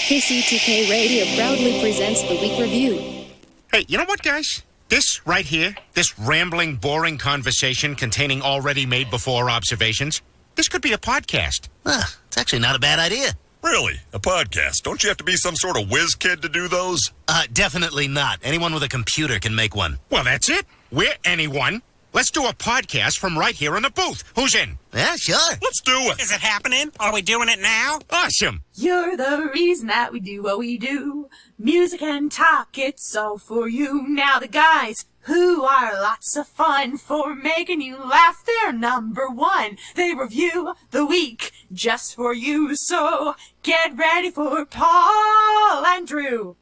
KCTK Radio proudly presents the Week Review. Hey, you know what, guys? This right here, this rambling, boring conversation containing already made before observations, this could be a podcast. It's actually not a bad idea. Really? A podcast? Don't you have to be some sort of whiz kid to do those? Definitely not. Anyone with a computer can make one. Well, that's it. We're anyone. Let's do a podcast from right here in the booth. Who's in? Yeah, sure. Let's do it. Is it happening? Are we doing it now? Awesome. You're the reason that we do what we do. Music and talk, it's all for you. Now the guys who are lots of fun for making you laugh, they're number one. They review the week just for you. So get ready for Paul and Drew.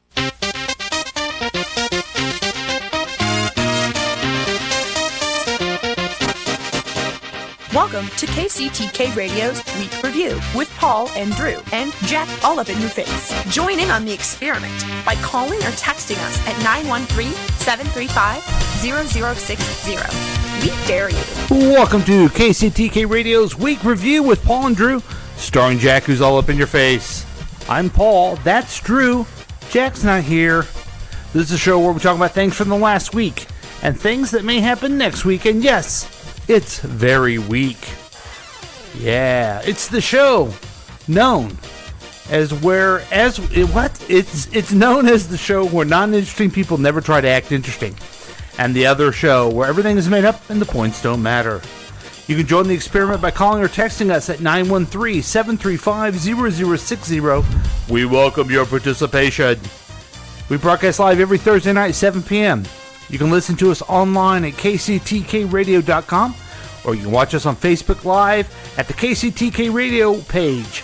Welcome to KCTK Radio's Week Review with Paul and Drew and Jack all up in your face. Join in on the experiment by calling or texting us at 913-735-0060. We dare you. Welcome to KCTK Radio's Week Review with Paul and Drew, starring Jack, who's all up in your face. I'm Paul, that's Drew, Jack's not here. This is a show where we talk about things from the last week and things that may happen next week, and yes, it's very weak. Yeah, it's the show known as it's known as the show where non-interesting people never try to act interesting, and the other show where everything is made up and the points don't matter. You can join the experiment by calling or texting us at 913-735-0060. We welcome your participation. We broadcast live every Thursday night at 7 p.m. You can listen to us online at kctkradio.com, or you can watch us on Facebook Live at the KCTK Radio page.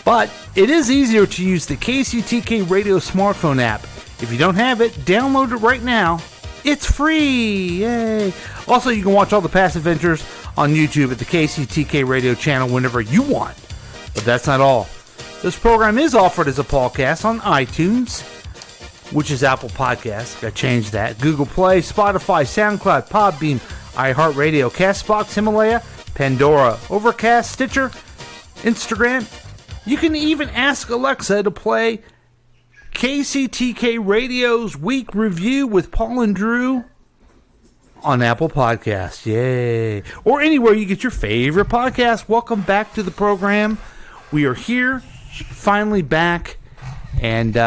But it is easier to use the KCTK Radio smartphone app. If you don't have it, download it right now. It's free! Yay! Also, you can watch all the past adventures on YouTube at the KCTK Radio channel whenever you want. But that's not all. This program is offered as a podcast on iTunes, which is Apple Podcasts. I changed that. Google Play, Spotify, SoundCloud, Podbean, iHeartRadio, CastBox, Himalaya, Pandora, Overcast, Stitcher, Instagram. You can even ask Alexa to play KCTK Radio's Week Review with Paul and Drew on Apple Podcasts. Yay. Or anywhere you get your favorite podcast. Welcome back to the program. We are here, finally back, and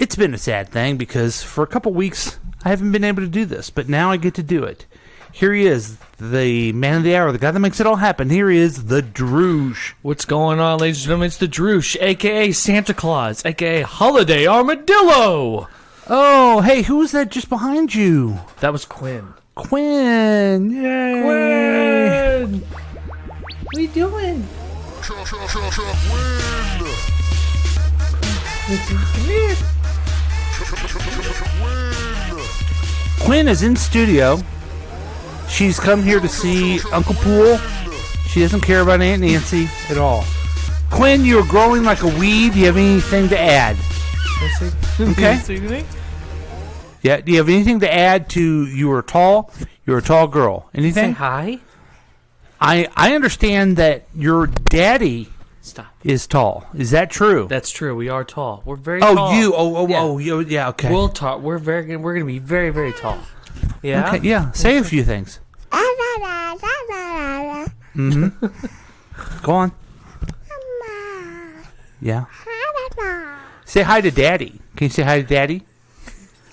It's been a sad thing because for a couple weeks I haven't been able to do this, but now I get to do it. Here he is, the man of the hour, the guy that makes it all happen. Here he is, the Droosh. What's going on, ladies and gentlemen? It's the Droosh, a.k.a. Santa Claus, a.k.a. Holiday Armadillo. Oh, hey, who was that just behind you? That was Quinn. Quinn, yay. Quinn! What are you doing? Quinn is in studio. She's come here to see Uncle Pool. She doesn't care about Aunt Nancy at all. Quinn, you're growing like a weed. Do you have anything to add? Okay. Yeah. Do you have anything to add to you're tall? You're a tall girl. Anything? Say hi. I understand that your daddy is tall. Is that true? That's true. We are tall. We're very tall. You. Yeah, okay. We're tall. We're going to be very, very tall. Yeah? Okay, yeah. Say a few things. Mm-hmm. Go on. Yeah. Say hi to Daddy. Can you say hi to Daddy?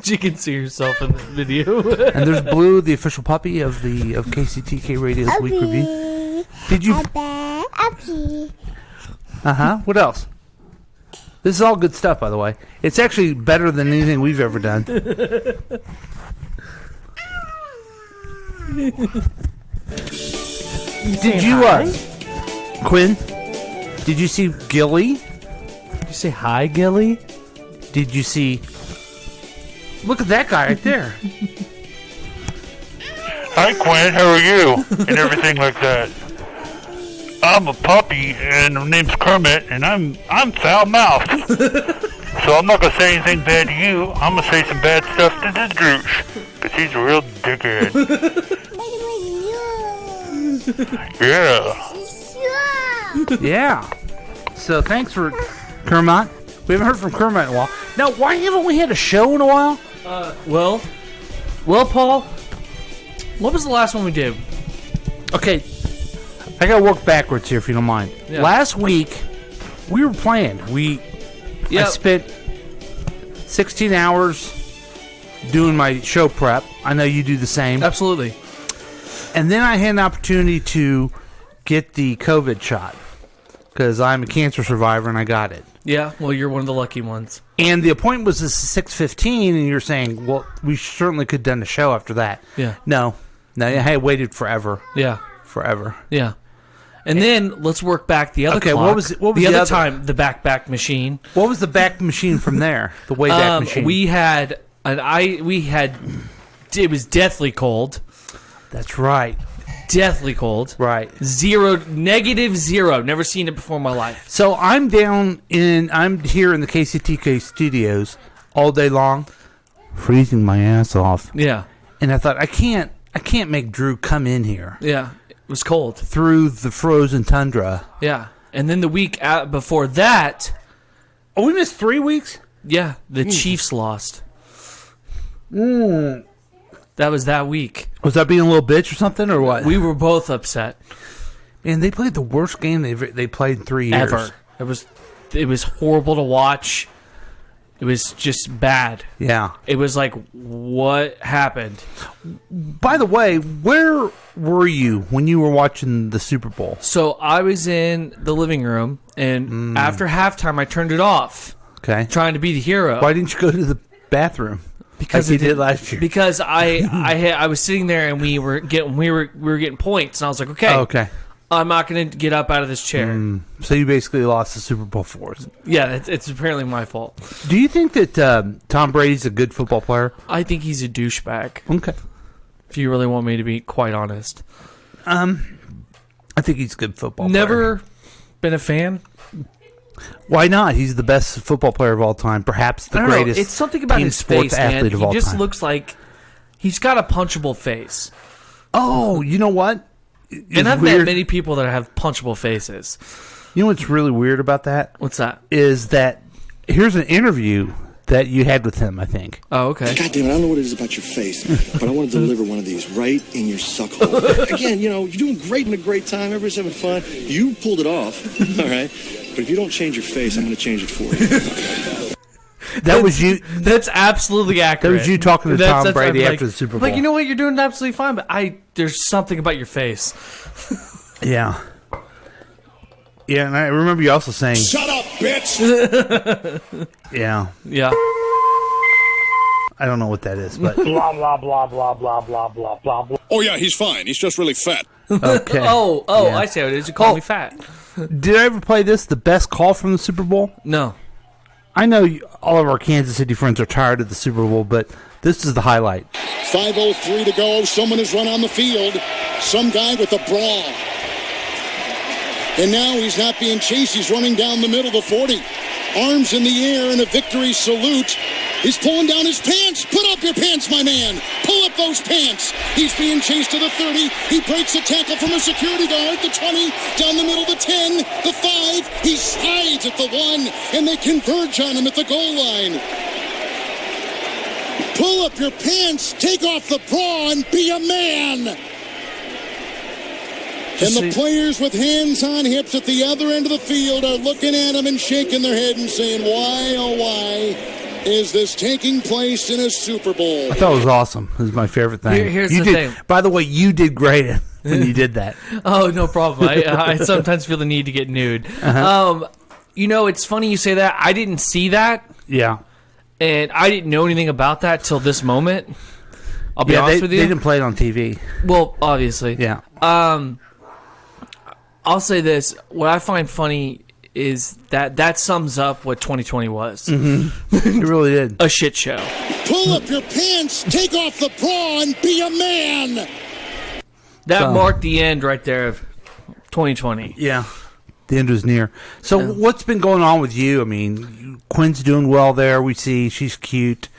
You can see yourself in the video. And there's Blue, the official puppy of KCTK Radio's Week Review. Did you... Uh-huh. What else? This is all good stuff, by the way. It's actually better than anything we've ever done. Did you, Quinn, did you see Gilly? Did you say hi, Gilly? Did you see... Look at that guy right there. Hi, Quinn. How are you? And everything like that. I'm a puppy, and my name's Kermit, and I'm foul-mouthed. So I'm not gonna say anything bad to you. I'm gonna say some bad stuff to the Droosh, because he's a real dickhead. Yeah. So thanks for Kermit. We haven't heard from Kermit in a while. Now, why haven't we had a show in a while? Well, Paul, what was the last one we did? Okay, I gotta work backwards here if you don't mind. Yeah. Last week, we were playing. I spent 16 hours doing my show prep. I know you do the same. Absolutely. And then I had an opportunity to get the COVID shot because I'm a cancer survivor and I got it. Yeah, well, you're one of the lucky ones. And the appointment was at 6:15, and you're saying, well, we certainly could have done the show after that. Yeah. No, I had waited forever. Yeah. Forever. Yeah. And then let's work back the other clock. What was the other time? The back machine. What was the back machine from there? The way back machine. It was deathly cold. That's right. Deathly cold. Right. -0. Never seen it before in my life. So I'm here in the KCTK studios all day long, freezing my ass off. Yeah. And I thought I can't make Drew come in here. Yeah. It was cold. Through the frozen tundra. Yeah. And then the week before that... Oh, we missed 3 weeks? Yeah. The Chiefs lost. Mm. That was that week. Was that being a little bitch or something, or what? We were both upset. Man, they played the worst game they played in 3 years. Ever. It was horrible to watch. It was just bad. Yeah. It was like, what happened? By the way, where were you when you were watching the Super Bowl? So I was in the living room, and after halftime, I turned it off. Okay. Trying to be the hero. Why didn't you go to the bathroom? Because like you did last year. Because I was sitting there and we were getting points, and I was like, okay. Oh, okay. I'm not going to get up out of this chair. So you basically lost the Super Bowl for us. Yeah, it's apparently my fault. Do you think that Tom Brady's a good football player? I think he's a douchebag. Okay. If you really want me to be quite honest. I think he's a good football player. Never been a fan. Why not? He's the best football player of all time. Perhaps the greatest. It's something about team his sports face, athlete man. of all He just time. looks like he's got a punchable face. Oh, you know what? And I've met many people that have punchable faces. You know what's really weird about that? What's that? Is that here's an interview that you had with him, I think. Oh, okay. God damn it, I don't know what it is about your face, but I want to deliver one of these right in your suckhole. Again, you're doing great in a great time. Everybody's having fun. You pulled it off, all right? But if you don't change your face, I'm going to change it for you. That was you. That's absolutely accurate. That was you talking to Tom Brady I'm after the Super Bowl. Like, you know what? You're doing absolutely fine, but there's something about your face. Yeah. Yeah, and I remember you also saying, Shut up, bitch! yeah. Yeah. I don't know what that is, but... Blah, blah, blah, blah, blah, blah, blah, blah, blah. Oh, yeah, he's fine. He's just really fat. Okay. Oh, Yeah. I see how it is. You call me fat. Did I ever play this, the best call from the Super Bowl? No. I know all of our Kansas City friends are tired of the Super Bowl, but this is the highlight. 5:03 to go. Someone has run on the field. Some guy with a bra. And now he's not being chased. He's running down the middle of the 40. Arms in the air in a victory salute. He's pulling down his pants. Put up your pants, my man. Pull up those pants. He's being chased to the 30. He breaks a tackle from a security guard. The 20, down the middle of the 10, the 5. He slides at the 1, and they converge on him at the goal line. Pull up your pants, take off the bra, and be a man. And the players with hands on hips at the other end of the field are looking at him and shaking their head and saying, why, oh, why is this taking place in a Super Bowl? I thought it was awesome. It was my favorite thing. Here's you the did, thing. By the way, you did great when you did that. Oh, no problem. I sometimes feel the need to get nude. Uh-huh. It's funny you say that. I didn't see that. Yeah. And I didn't know anything about that till this moment. I'll be honest with you. They didn't play it on TV. Well, obviously. Yeah. I'll say this. What I find funny is that sums up what 2020 was. Mm-hmm. It really did. A shit show. Pull up your pants, take off the bra, and be a man. That marked the end right there of 2020. Yeah. The end was near. So what's been going on with you? I mean, Quinn's doing well there. We see she's cute.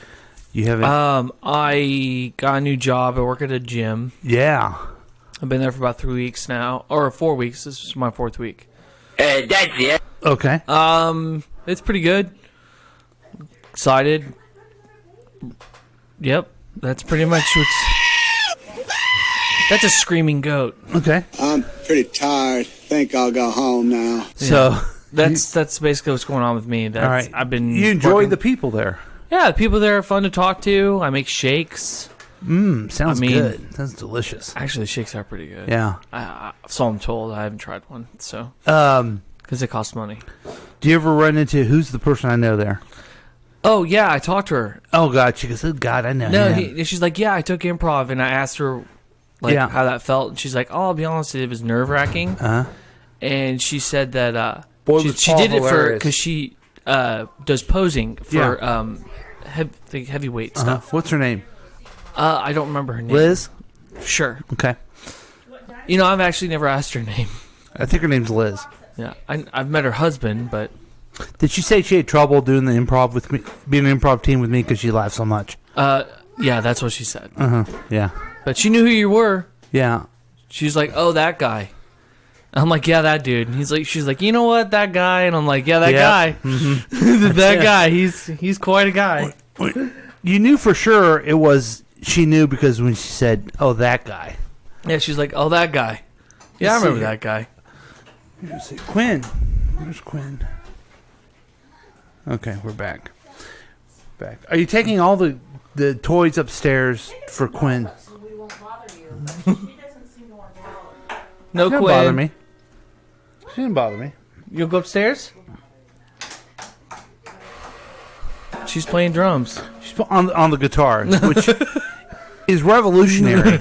You haven't... I got a new job. I work at a gym. Yeah. I've been there for about 3 weeks now. Or 4 weeks. This is my 4th week. Okay. Okay. It's pretty good. Excited. Yep. That's pretty much what's... That's a screaming goat. Okay. I'm pretty tired. Think I'll go home now. So that's basically what's going on with me. That's, all right. I've been. You enjoy working- the people there. Yeah, the people there are fun to talk to. I make shakes. Sounds good. Sounds delicious. Actually, the shakes are pretty good. Yeah. So I'm told. I haven't tried one. So. Because it costs money. Do you ever run into who's the person I know there? Oh yeah, I talked to her. Oh God, she goes, oh God, I know. No, him. she's like, yeah, I took improv, and I asked her how that felt, and she's like, oh, I'll be honest, it was nerve wracking. And she said that she did it because she does posing for heavyweight stuff. What's her name? I don't remember her name. Liz? Sure. Okay. You know, I've actually never asked her name. I think her name's Liz. Yeah, I've met her husband, but... Did she say she had trouble doing the improv with me, being an improv team with me because she laughed so much? Yeah, that's what she said. Yeah. But she knew who you were. Yeah. She's like, oh, that guy. I'm like, yeah, that dude. And she's like, you know what, that guy? And I'm like, yeah, that guy. Mm-hmm. That guy. He's quite a guy. You knew for sure it was, she knew because when she said, oh, that guy. Yeah, she's like, oh, that guy. Yeah, I remember that guy. Quinn. Where's Quinn? Okay, we're back. Are you taking all the toys upstairs for Quinn? No, She didn't Quinn. bother me. She didn't bother me. You'll go upstairs? She's playing drums. She's on the guitar, which is revolutionary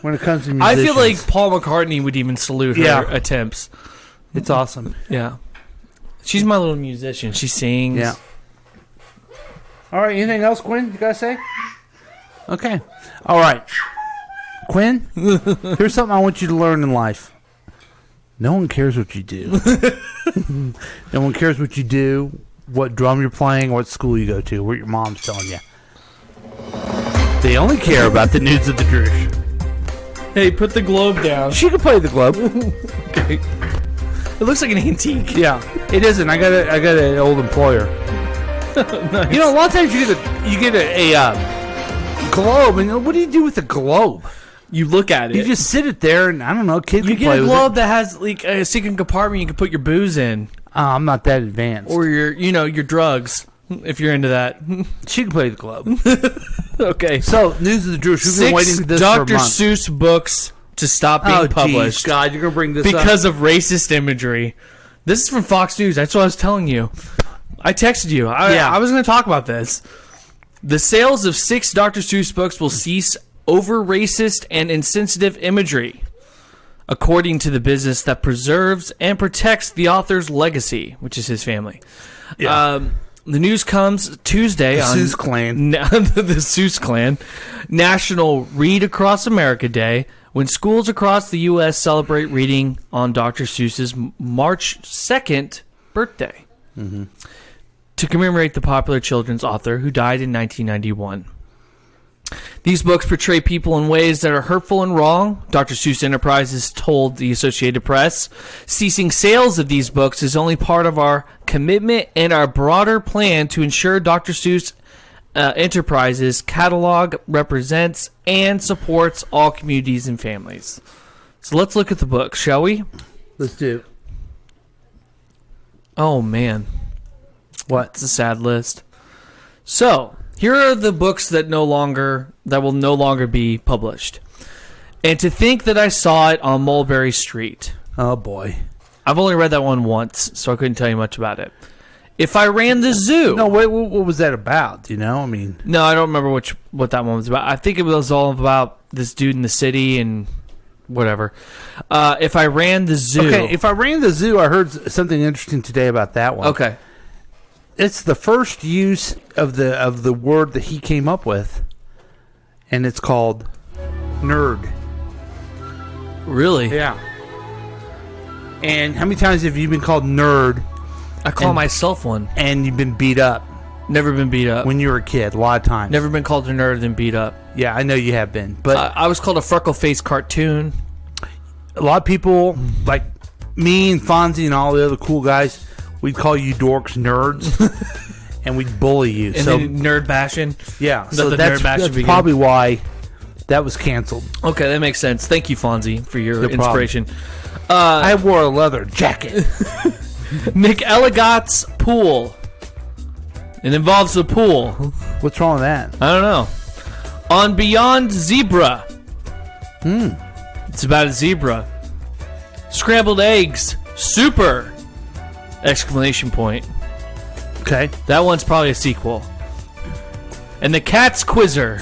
when it comes to musicians. I feel like Paul McCartney would even salute her attempts. It's awesome. Yeah. She's my little musician. She sings. Yeah. All right. Anything else, Quinn? You gotta say? Okay. All right. Quinn, here's something I want you to learn in life. No one cares what you do. No one cares what you do, what drum you're playing, what school you go to, what your mom's telling you. They only care about the nudes of the Drush. Hey, put the globe down. She can play the globe. Okay. It looks like an antique. Yeah, it isn't. I got an old employer. Nice. You know, a lot of times you get a globe, and what do you do with the globe? You look at it. You just sit it there, and I don't know, kid You can get play a with globe it. that has like a secret compartment you can put your booze in, I'm not that advanced. or your drugs, if you're into that. She can play the globe. Okay. So, news of the Drush. We've been waiting for this for a Dr. month. Seuss books to stop being published. Geez, God, you're gonna bring this up because of racist imagery. This is from Fox News. That's what I was telling you. I texted you. I was going to talk about this. The sales of 6 Dr. Seuss books will cease over racist and insensitive imagery, according to the business that preserves and protects the author's legacy, which is his family. Yeah. The news comes Tuesday on Seuss Clan. the Seuss Clan, National Read Across America Day, when schools across the U.S. celebrate reading on Dr. Seuss's March 2nd birthday to commemorate the popular children's author who died in 1991. These books portray people in ways that are hurtful and wrong. Dr. Seuss Enterprises told the Associated Press, ceasing sales of these books is only part of our commitment and our broader plan to ensure Dr. Seuss Enterprises catalog represents and supports all communities and families. So let's look at the books, shall we? Let's do. Oh, man. What? It's a sad list. So, here are the books that will no longer be published. And to think that I saw it on Mulberry Street. Oh, boy. I've only read that one once, so I couldn't tell you much about it. If I Ran the Zoo. No, wait, what was that about? Do you know? I mean... No, I don't remember what that one was about. I think it was all about this dude in the city and whatever. If I Ran the Zoo. Okay, If I Ran the Zoo, I heard something interesting today about that one. Okay. It's the first use of the word that he came up with, and it's called nerd. Really? Yeah. And how many times have you been called nerd? I call myself one. And you've been beat up. Never been beat up. When you were a kid, a lot of times. Never been called a nerd and beat up. Yeah, I know you have been. But I was called a freckle-faced cartoon. A lot of people, like me and Fonzie and all the other cool guys, we'd call you dorks nerds, and we'd bully you. And then nerd bashing. Yeah, so that's probably why that was canceled. Okay, that makes sense. Thank you, Fonzie, for your inspiration. I wore a leather jacket. Nick Elligott's pool. It involves a pool. What's wrong with that? I don't know. On Beyond Zebra. It's about a zebra. Scrambled eggs. Super! Exclamation point. Okay. That one's probably a sequel. And the Cat's Quizzer.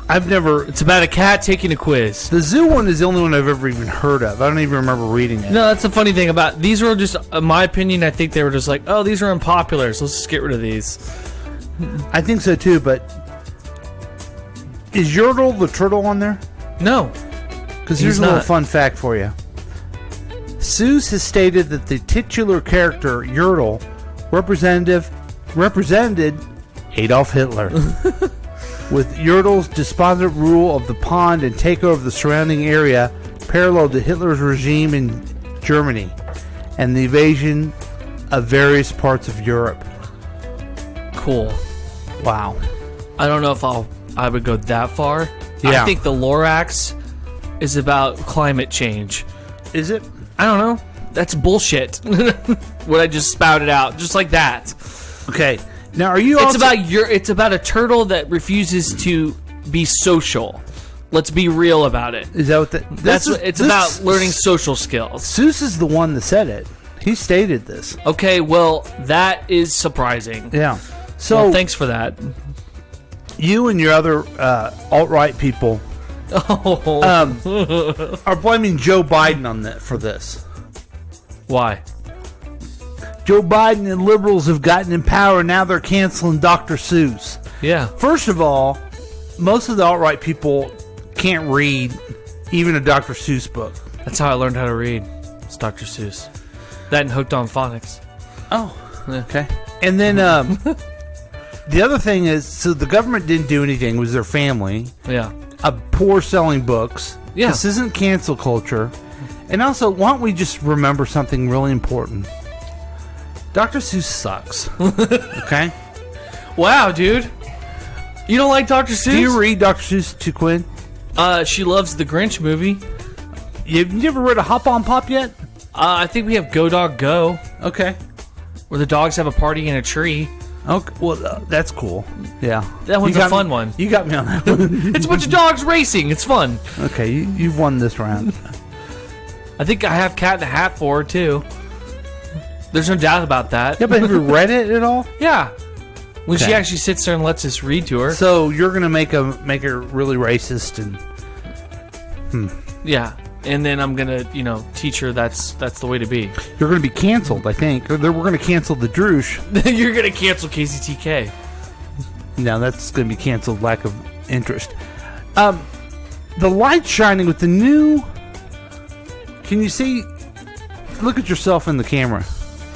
It's about a cat taking a quiz. The zoo one is the only one I've ever even heard of. I don't even remember reading it. No, that's the funny thing about these were just, in my opinion, I think they were just like, oh, these are unpopular, so let's just get rid of these. I think so too, but is Yertle the turtle on there? No. Because here's a little fun fact for you. Seuss has stated that the titular character, Yertle, represented Adolf Hitler. With Yertle's despotic rule of the pond and takeover of the surrounding area parallel to Hitler's regime in Germany and the invasion of various parts of Europe. Cool. Wow. I don't know if I would go that far. Yeah. I think the Lorax is about climate change. Is it? I don't know. That's bullshit. What I just spouted out, just like that. Okay. Now, are you? It's about a turtle that refuses to be social. Let's be real about it. Is that what it's about learning social skills. Seuss is the one that said it. He stated this. Okay, well, that is surprising. Yeah. So thanks for that. You and your other alt-right people are blaming Joe Biden for this. Why? Joe Biden and liberals have gotten in power, and now they're canceling Dr. Seuss. Yeah. First of all, most of the alt-right people can't read even a Dr. Seuss book. That's how I learned how to read. It's Dr. Seuss. That and Hooked on Phonics. Oh, okay. And then the other thing is, so the government didn't do anything. It was their family. Yeah. Poor selling books. Yeah. This isn't cancel culture. And also, why don't we just remember something really important? Dr. Seuss sucks. Okay? Wow, dude. You don't like Dr. Seuss? Do you read Dr. Seuss to Quinn? She loves the Grinch movie. You ever read a Hop on Pop yet? I think we have Go Dog Go. Okay. Where the dogs have a party in a tree. Okay, well, that's cool. Yeah. That one's a fun one. You got me on that one. It's a bunch of dogs racing. It's fun. Okay, you've won this round. I think I have Cat in the Hat for her, too. There's no doubt about that. Yeah, but have you read it at all? Yeah. When she Okay. actually sits there and lets us read to her. So you're gonna make her really racist and Yeah. And then I'm gonna, teach her that's the way to be. you're gonna be canceled. I think we're gonna cancel the Droosh. You're gonna cancel KCTK. No, that's gonna be canceled. Lack of interest. The light shining with the new. Can you see? Look at yourself in the camera.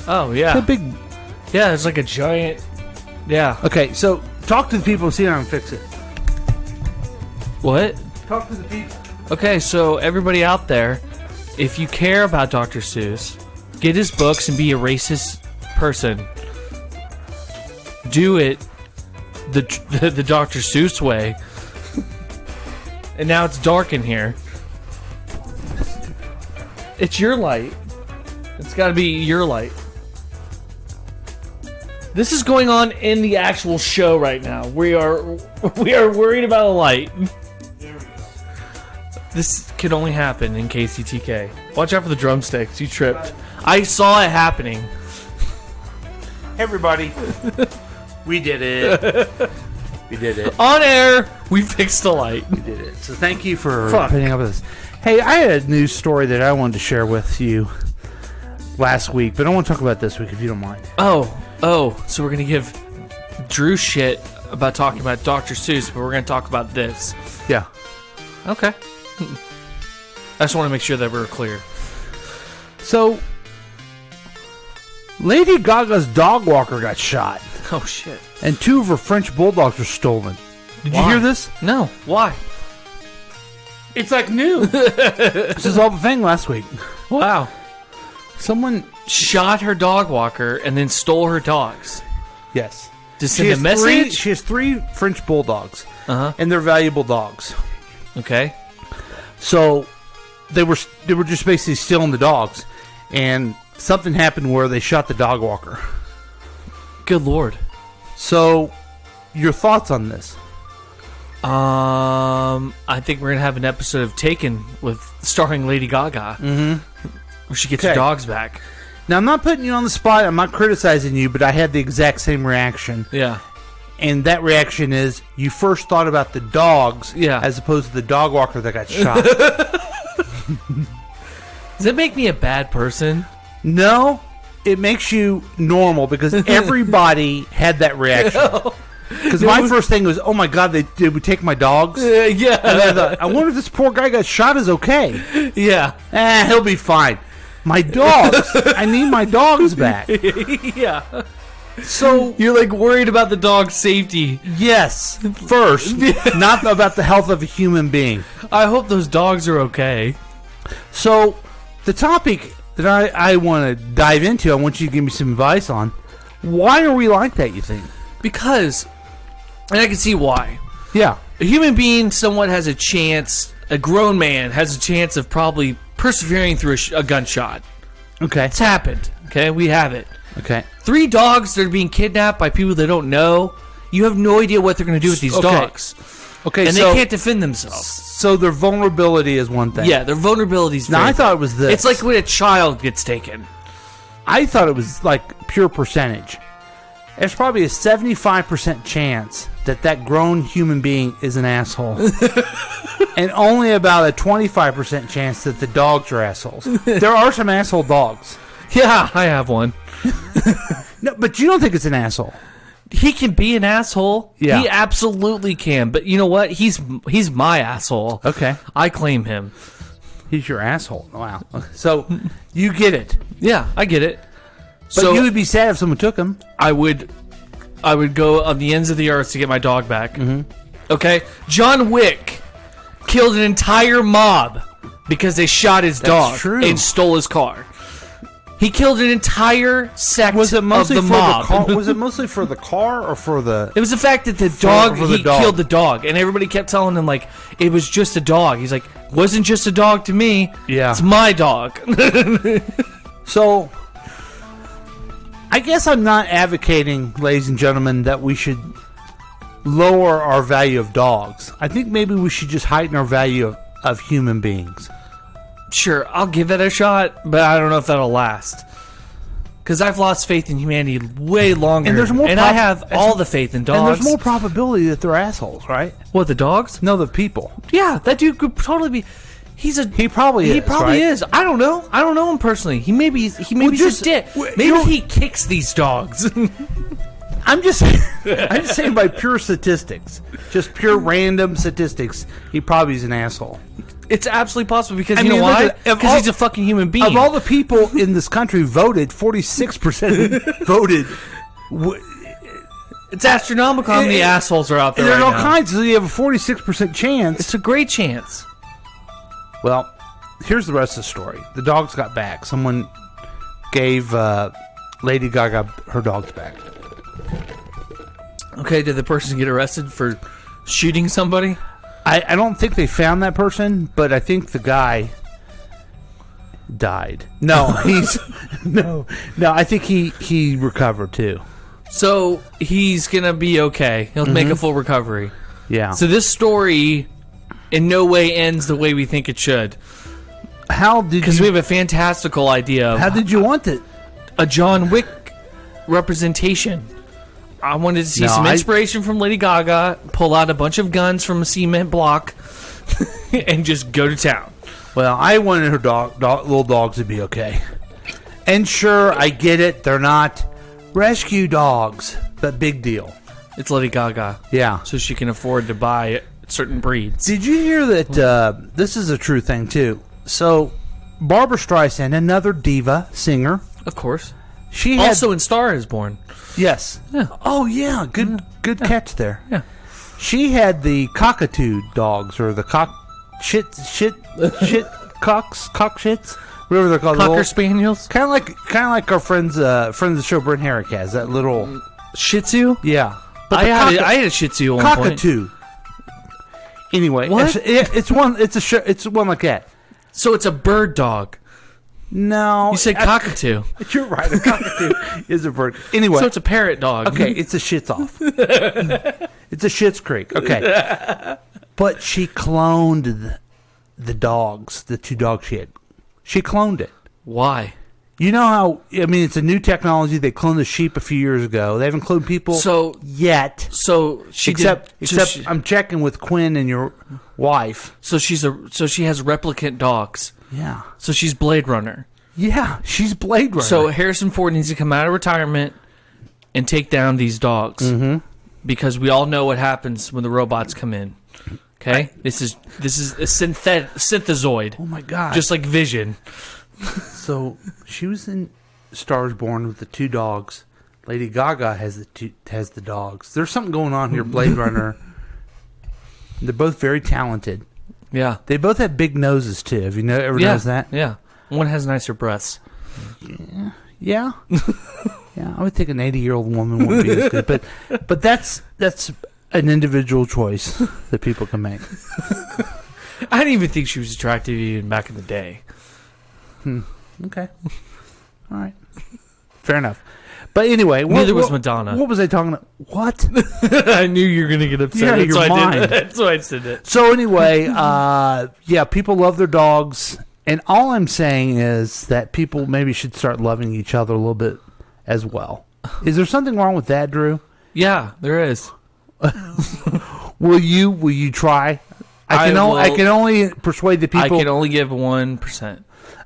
Oh yeah. That big. Yeah, there's like a giant. Yeah. Okay, so talk to the people and see how I can fix it. What? Talk to the people. Okay, so everybody out there, if you care about Dr. Seuss, get his books and be a racist person. Do it the Dr. Seuss way. And now it's dark in here. It's your light. It's got to be your light. This is going on in the actual show right now. We are worried about a light. This can only happen in KCTK. Watch out for the drumsticks. You tripped. I saw it happening. Everybody, we did it. We did it. On air, we fixed the light. We did it. So thank you for putting up with this. Hey, I had a news story that I wanted to share with you last week, but I want to talk about this week if you don't mind. Oh, so we're going to give Drew shit about talking about Dr. Seuss, but we're going to talk about this. Yeah. Okay. I just want to make sure that we're clear. So, Lady Gaga's dog walker got shot. Oh, shit. And 2 of her French bulldogs were stolen. Did you hear this? No. Why? It's like new. This is all the thing last week. Wow. Someone shot her dog walker and then stole her dogs. Yes. To send a message? She has 3 French bulldogs. Uh-huh. And they're valuable dogs. Okay. So they were just basically stealing the dogs, and something happened where they shot the dog walker. Good Lord. So, your thoughts on this? I think we're gonna have an episode of Taken with starring Lady Gaga, where she gets her dogs back. Now, I'm not putting you on the spot. I'm not criticizing you, but I had the exact same reaction. Yeah. And that reaction is you first thought about the dogs, as opposed to the dog walker that got shot. Does that make me a bad person? No, it makes you normal because everybody had that reaction. Because my first thing was, oh my God, they would take my dogs? Yeah. And I thought, I wonder if this poor guy got shot is okay. Yeah. He'll be fine. My dogs, I need my dogs back. Yeah. So you're like worried about the dog's safety. Yes, first, not about the health of a human being. I hope those dogs are okay. So the topic that I want to dive into, I want you to give me some advice on. Why are we like that, you think? Because, and I can see why. Yeah. A human being somewhat has a chance, a grown man has a chance of probably persevering through a gunshot. Okay. It's happened. Okay, we have it. Okay. 3 dogs that are being kidnapped by people they don't know. You have no idea what they're going to do with these dogs. Okay, and so they can't defend themselves. So their vulnerability is one thing. Yeah, their vulnerability is Now, I thought it was this. It's like when a child gets taken. I thought it was like pure percentage. There's probably a 75% chance that grown human being is an asshole. And only about a 25% chance that the dogs are assholes. There are some asshole dogs. Yeah, I have one. No, but you don't think it's an asshole. He can be an asshole. Yeah. He absolutely can. But you know what? He's my asshole. Okay. I claim him. He's your asshole. Wow. So you get it. Yeah, I get it. But So you would be sad if someone took him. I would go on the ends of the earth to get my dog back. Mm-hmm. Okay? John Wick killed an entire mob because they shot his dog true. and stole his car. He killed an entire sect Was it mostly of the for mob. the car? Was it mostly for the car or for the? It was the fact that the dog, for the he dog. killed the dog. And everybody kept telling him, like, it was just a dog. He's like, wasn't just a dog to me. Yeah. It's my dog. So, I guess I'm not advocating, ladies and gentlemen, that we should lower our value of dogs. I think maybe we should just heighten our value of human beings. Sure, I'll give it a shot, but I don't know if that'll last. Because I've lost faith in humanity way longer. And there's more I have all the faith in dogs. And there's more probability that they're assholes, right? What, the dogs? No, the people. Yeah, that dude could totally be. He probably is. I don't know. I don't know him personally. He maybe he's a dick. Maybe he kicks these dogs. I'm just saying by pure statistics, just pure random statistics, he probably is an asshole. It's absolutely possible because I you mean, know why? look at- Because he's a fucking human being. Of all the people in this country voted, 46% voted. It's astronomical how many assholes are out there. There's right all now. kinds, so you have a 46% chance. It's a great chance. Well, here's the rest of the story. The dogs got back. Someone gave Lady Gaga her dogs back. Okay, did the person get arrested for shooting somebody? I don't think they found that person, but I think the guy died. No, he's no. I think he recovered too. So he's gonna be okay. He'll make a full recovery. Yeah. So this story in no way ends the way we think it should. How did? Because we have a fantastical idea of How did you want it? a John Wick representation. I wanted to see some inspiration from Lady Gaga, pull out a bunch of guns from a cement block, and just go to town. Well, I wanted her little dogs to be okay. And sure, I get it. They're not rescue dogs, but big deal. It's Lady Gaga. Yeah. So she can afford to buy certain breeds. Did you hear that this is a true thing, too? So, Barbra Streisand, another diva singer. Of course. She had, Also in Star is Born. Yes. Yeah. Oh, yeah. Good catch there. Yeah. She had the cockatoo dogs, or the cock shits, whatever they're called. Cocker Spaniels? Kind of like our friends of the show, Brent Herrick has that little Shih Tzu? Yeah. But I had a Shih Tzu at one point. Cockatoo. Anyway, What? it's one like that. So it's a bird dog. No. You said cockatoo. You're right. A cockatoo is a bird. Anyway. So it's a parrot dog. Okay, it's a shits off. It's a Shits Creek. Okay. But she cloned the dogs, the 2 dogs she had. She cloned it. Why? You know how, I mean, it's a new technology. They cloned the sheep a few years ago. They haven't cloned people yet. So she Except I'm checking with Quinn and your wife. So she has replicant dogs. Yeah. So she's Blade Runner. Yeah, she's Blade Runner. So Harrison Ford needs to come out of retirement and take down these dogs. Mm-hmm. Because we all know what happens when the robots come in. Okay? This is a synthezoid. Oh my god. Just like Vision. So she was in Stars Born with the 2 dogs. Lady Gaga has the dogs. There's something going on here, Blade Runner. They're both very talented. Yeah. They both have big noses too. Have you ever noticed that? Yeah. One has nicer breasts. Yeah. Yeah. I would think an 80-year-old woman would be as good, but that's an individual choice that people can make. I didn't even think she was attractive even back in the day. Okay. All right. Fair enough. But anyway, neither was Madonna. What was I talking about? What? I knew you were going to get upset. Yeah, your mind. That's why I said it. So anyway, yeah, people love their dogs, and all I'm saying is that people maybe should start loving each other a little bit as well. Is there something wrong with that, Drew? Yeah, there is. Will you try? I can only persuade the people. I can only give 1%.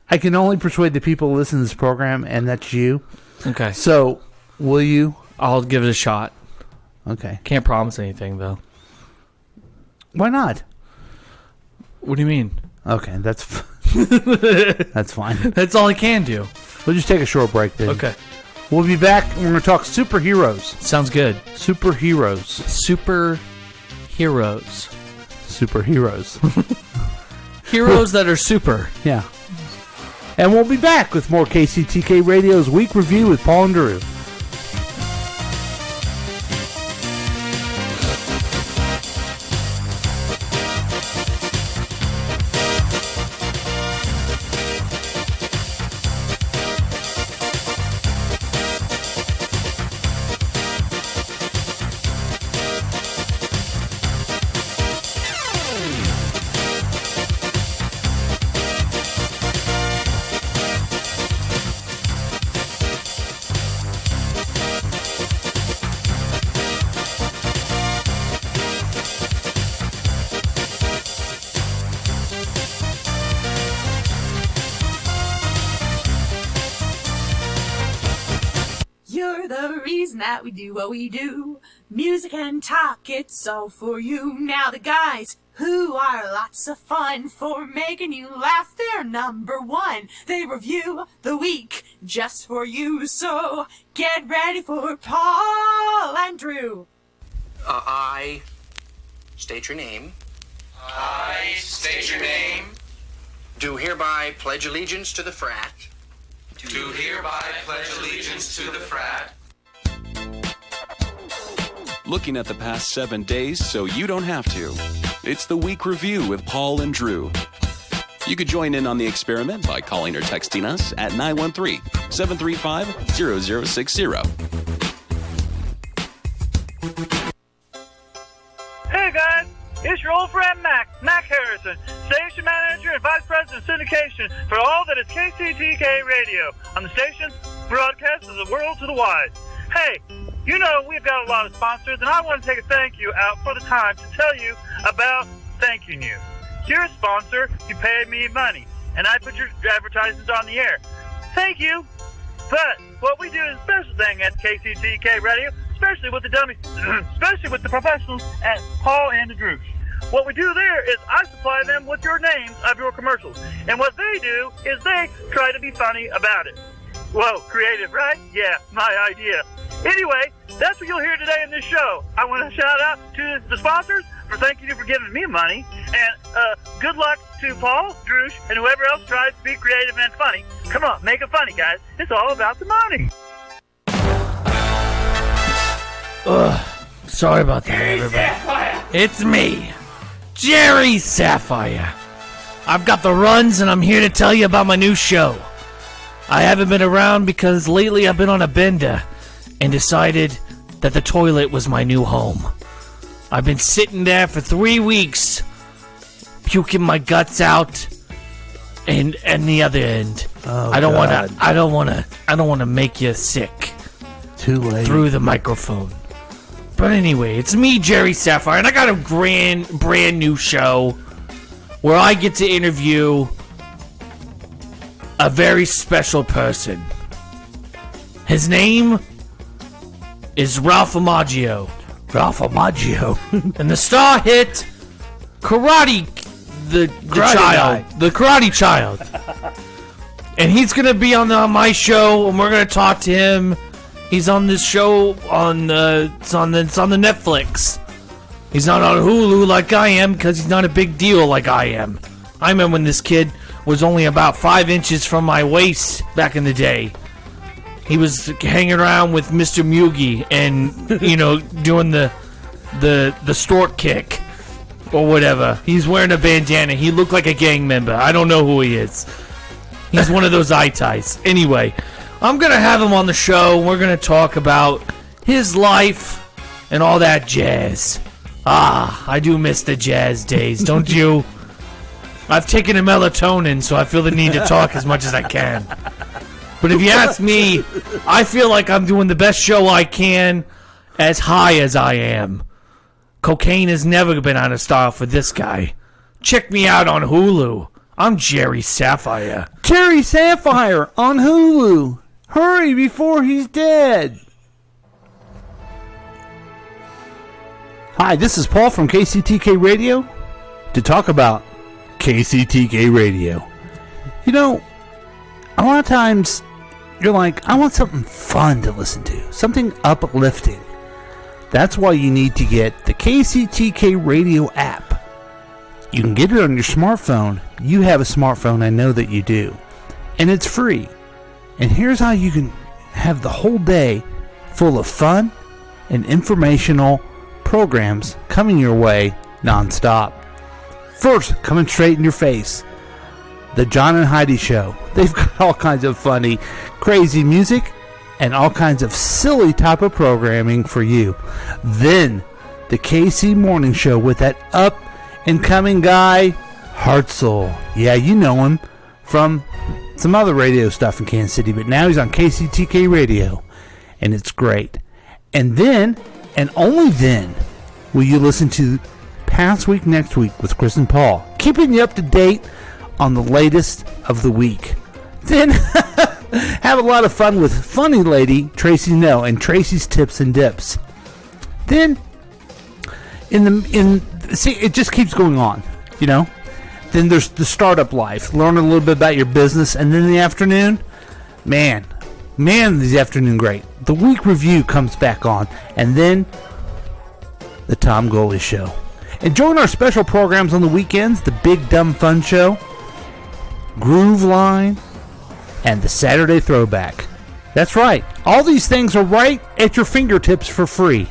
I can only persuade the people who listen to this program, and that's you. Okay. So, will you? I'll give it a shot. Okay. Can't promise anything, though. Why not? What do you mean? Okay, that's that's fine. That's all I can do. We'll just take a short break then. Okay. We'll be back. We're going to talk superheroes. Sounds good. Superheroes. Heroes that are super. Yeah. And we'll be back with more KCTK Radio's Week Review with Paul and Drew. You're the reason that we do what we do. Music and talk, it's all for you. Now the guys who are lots of fun for making you laugh, they're number 1. They review the week just for you. So get ready for Paul and Drew. I state your name. I state your name. Do hereby pledge allegiance to the frat. Do hereby pledge allegiance to the frat. Looking at the past 7 days so you don't have to. It's the Week Review with Paul and Drew. You could join in on the experiment by calling or texting us at 913-735-0060. Hey guys, it's your old friend Mac Harrison, station manager and vice president of syndication for all that is KCTK Radio on the station broadcast of the world to the wide. Hey, you know we've got a lot of sponsors, and I want to take a thank you out for the time to tell you about thanking you. You're a sponsor, you paid me money, and I put your advertisements on the air. Thank you. But what we do is a special thing at KCTK Radio, especially with the dummies, especially with the professionals at Paul and the Drews. What we do there is I supply them with your names of your commercials. And what they do is they try to be funny about it. Whoa, creative, right? Yeah, my idea. Anyway, that's what you'll hear today in this show. I want to shout out to the sponsors for thanking you for giving me money, and good luck to Paul, Droosh, and whoever else tries to be creative and funny. Come on, make it funny, guys. It's all about the money. Sorry about that, everybody. It's me, Jerry Sapphire. I've got the runs, and I'm here to tell you about my new show. I haven't been around because lately I've been on a bender and decided that the toilet was my new home. I've been sitting there for 3 weeks, puking my guts out, and the other end. Oh, I don't God. wanna make you sick. Too late. Through the microphone. But anyway, it's me, Jerry Sapphire, and I got a brand new show where I get to interview a very special person. His name is Ralph Amaggio. Ralph Amaggio. And the star hit Karate Child. And he's gonna be on my show, and we're gonna talk to him. He's on this show on it's on the Netflix. He's not on Hulu like I am because he's not a big deal like I am. I remember when this kid was only about 5 inches from my waist back in the day. He was hanging around with Mr. Mugi and doing the stork kick or whatever. He's wearing a bandana. He looked like a gang member. I don't know who he is. He's one of those eye ties. Anyway, I'm going to have him on the show. We're going to talk about his life and all that jazz. I do miss the jazz days, don't you? I've taken a melatonin, so I feel the need to talk as much as I can. But if you ask me, I feel like I'm doing the best show I can as high as I am. Cocaine has never been out of style for this guy. Check me out on Hulu. I'm Jerry Sapphire. Jerry Sapphire on Hulu. Hurry before he's dead. Hi, this is Paul from KCTK Radio to talk about KCTK Radio. A lot of times you're like, I want something fun to listen to, something uplifting. That's why you need to get the KCTK Radio app. You can get it on your smartphone. You have a smartphone, I know that you do. And it's free. And here's how you can have the whole day full of fun and informational programs coming your way nonstop. First, coming straight in your face, the John and Heidi Show. They've got all kinds of funny, crazy music and all kinds of silly type of programming for you. Then, the KC Morning Show with that up-and-coming guy, Hartzell. Yeah, you know him from some other radio stuff in Kansas City, but now he's on KCTK Radio, and it's great. And then, and only then, will you listen to Past Week Next Week with Chris and Paul, keeping you up to date on the latest of the week. Then have a lot of fun with funny lady Tracy Nell and Tracy's Tips and Dips. Then see, it just keeps going on, Then there's the startup life, learn a little bit about your business, and then in the afternoon, man, the afternoon great. The week review comes back on, and then the Tom Goley Show. And join our special programs on the weekends, the Big Dumb Fun Show, Groove Line, and the Saturday Throwback. That's right. All these things are right at your fingertips for free.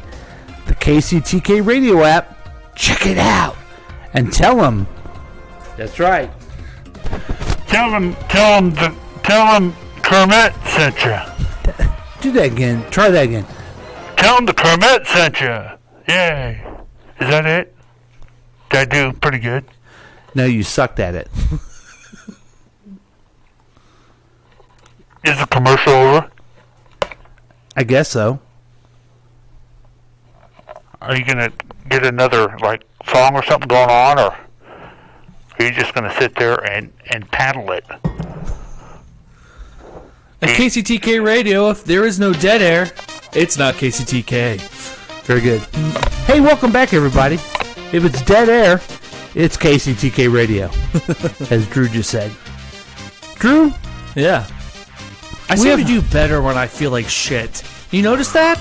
The KCTK Radio app. Check it out. And tell them. That's right. Tell them Kermit sent you. Do that again. Try that again. Tell them the Kermit sent you. Yay. Is that it? Did I do pretty good? No, you sucked at it. Is the commercial over? I guess so. Are you going to get another, song or something going on, or are you just going to sit there and paddle it? At KCTK Radio, if there is no dead air, it's not KCTK. Very good. Hey, welcome back, everybody. If it's dead air, it's KCTK Radio, as Drew just said. Drew? Yeah. I seem to do better when I feel like shit. You noticed that?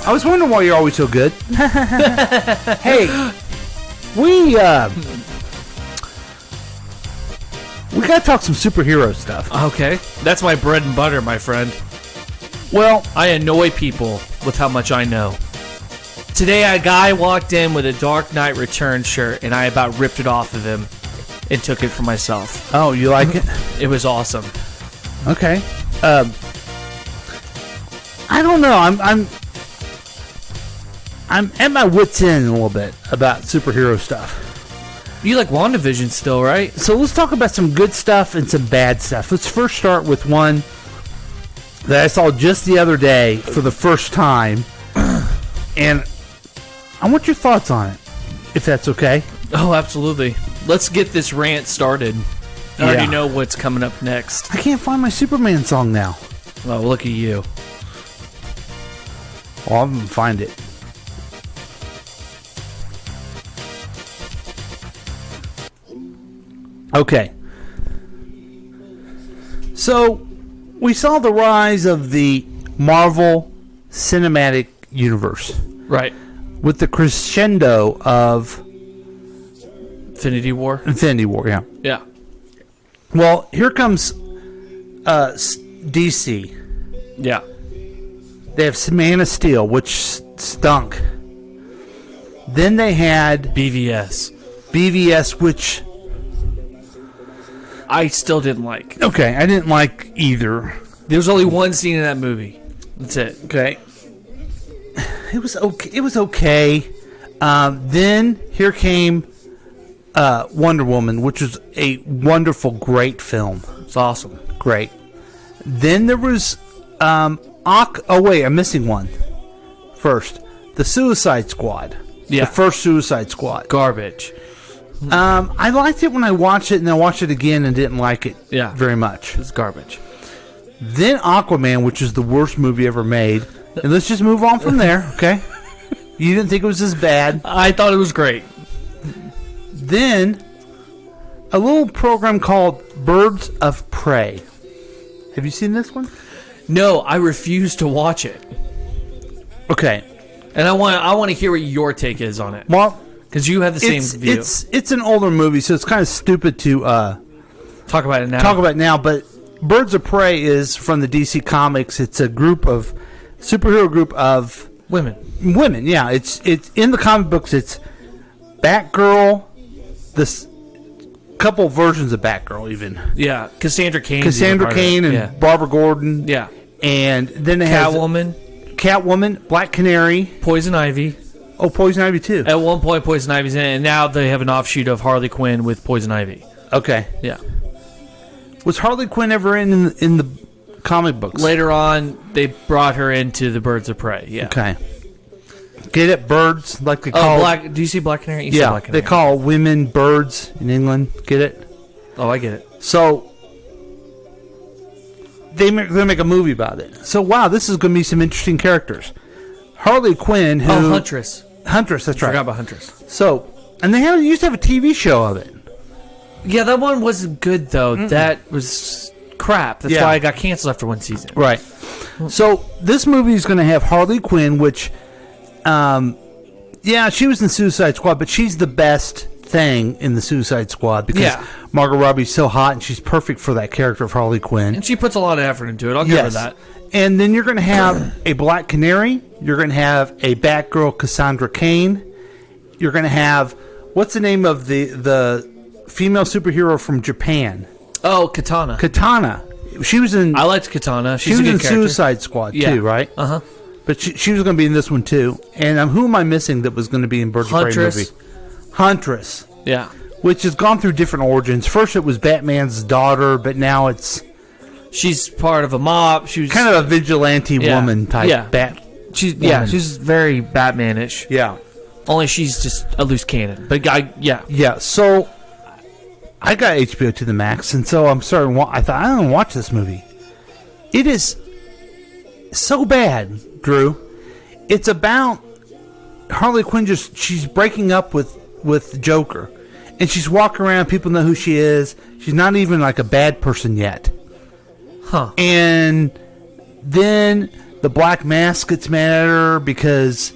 I was wondering why you're always so good. Hey, we gotta talk some superhero stuff. Okay. That's my bread and butter, my friend. Well, I annoy people with how much I know. Today, a guy walked in with a Dark Knight Returns shirt, and I about ripped it off of him and took it for myself. Oh, you like it? It was awesome. Okay. I don't know. I'm at my wit's end a little bit about superhero stuff. You like WandaVision still, right? So let's talk about some good stuff and some bad stuff. Let's first start with one that I saw just the other day for the first time, and I want your thoughts on it, if that's okay. Oh, absolutely. Let's get this rant started. I already know what's coming up next. I can't find my Superman song now. Oh, look at you. Well, I'm going to find it. Okay. So, we saw the rise of the Marvel Cinematic Universe. Right. With the crescendo of Infinity War? Infinity War, yeah. Yeah. Well, here comes DC. Yeah. They have Man of Steel, which stunk. Then they had BVS, which I still didn't like. Okay, I didn't like either. There was only one scene in that movie. That's it. Okay. It was okay. Then here came Wonder Woman, which was a wonderful, great film. It's awesome. Great. Then there was oh wait, I'm missing one. First, the Suicide Squad. Yeah. The first Suicide Squad. Garbage. I liked it when I watched it, and then I watched it again and didn't like it very much. It's garbage. Then Aquaman, which is the worst movie ever made. And let's just move on from there, okay? You didn't think it was as bad. I thought it was great. Then, a little program called Birds of Prey. Have you seen this one? No, I refuse to watch it. Okay. And I want to hear what your take is on it. Well, because you have the same view. It's an older movie, so it's kind of stupid to talk about it now. But Birds of Prey is from the DC Comics. It's a superhero group of women. Women, yeah. It's in the comic books. It's Batgirl. This couple versions of Batgirl, even. Yeah, Cassandra Cain and Barbara Gordon. Yeah, and then they have Catwoman, Black Canary, Poison Ivy. Oh, Poison Ivy too. At one point, Poison Ivy's in it, and now they have an offshoot of Harley Quinn with Poison Ivy. Okay. Yeah. Was Harley Quinn ever in the comic books? Later on, they brought her into the Birds of Prey. Yeah. Okay. Get it? Birds, like they call. Black. Do you see Black Canary? You yeah. Black Canary. They call women birds in England. Get it? Oh, I get it. So they make a movie about it. So wow, this is going to be some interesting characters. Harley Quinn, who Huntress. Huntress, that's right. Forgot about Huntress. So, and they used to have a TV show of it. Yeah, that one wasn't good though. Mm-mm. That was crap. That's why it got canceled after one season. Right. So this movie is going to have Harley Quinn, which, she was in Suicide Squad, but she's the best thing in the Suicide Squad because Margot Robbie's so hot and she's perfect for that character of Harley Quinn. And she puts a lot of effort into it. I'll give her that. And then you're going to have a Black Canary. You're going to have a Batgirl, Cassandra Cain. You're going to have, what's the name of the female superhero from Japan? Oh, Katana. Katana. She was in. I liked Katana. She was in Suicide Squad too, right? Uh huh. But she was going to be in this one too. And who am I missing that was going to be in Birds of Prey movie? Huntress. Yeah. Which has gone through different origins. First, it was Batman's daughter, but now it's. She's part of a mob. She was kind of a vigilante woman type. Yeah. She's very Batman-ish. Yeah. Only she's just a loose cannon. But Yeah. So I got HBO to the max, and so I'm starting. I thought I'm gonna watch this movie. It is so bad, Drew. It's about Harley Quinn. She's breaking up with Joker, and she's walking around. People know who she is. She's not even like a bad person yet. Huh. And then the Black Mask gets mad at her because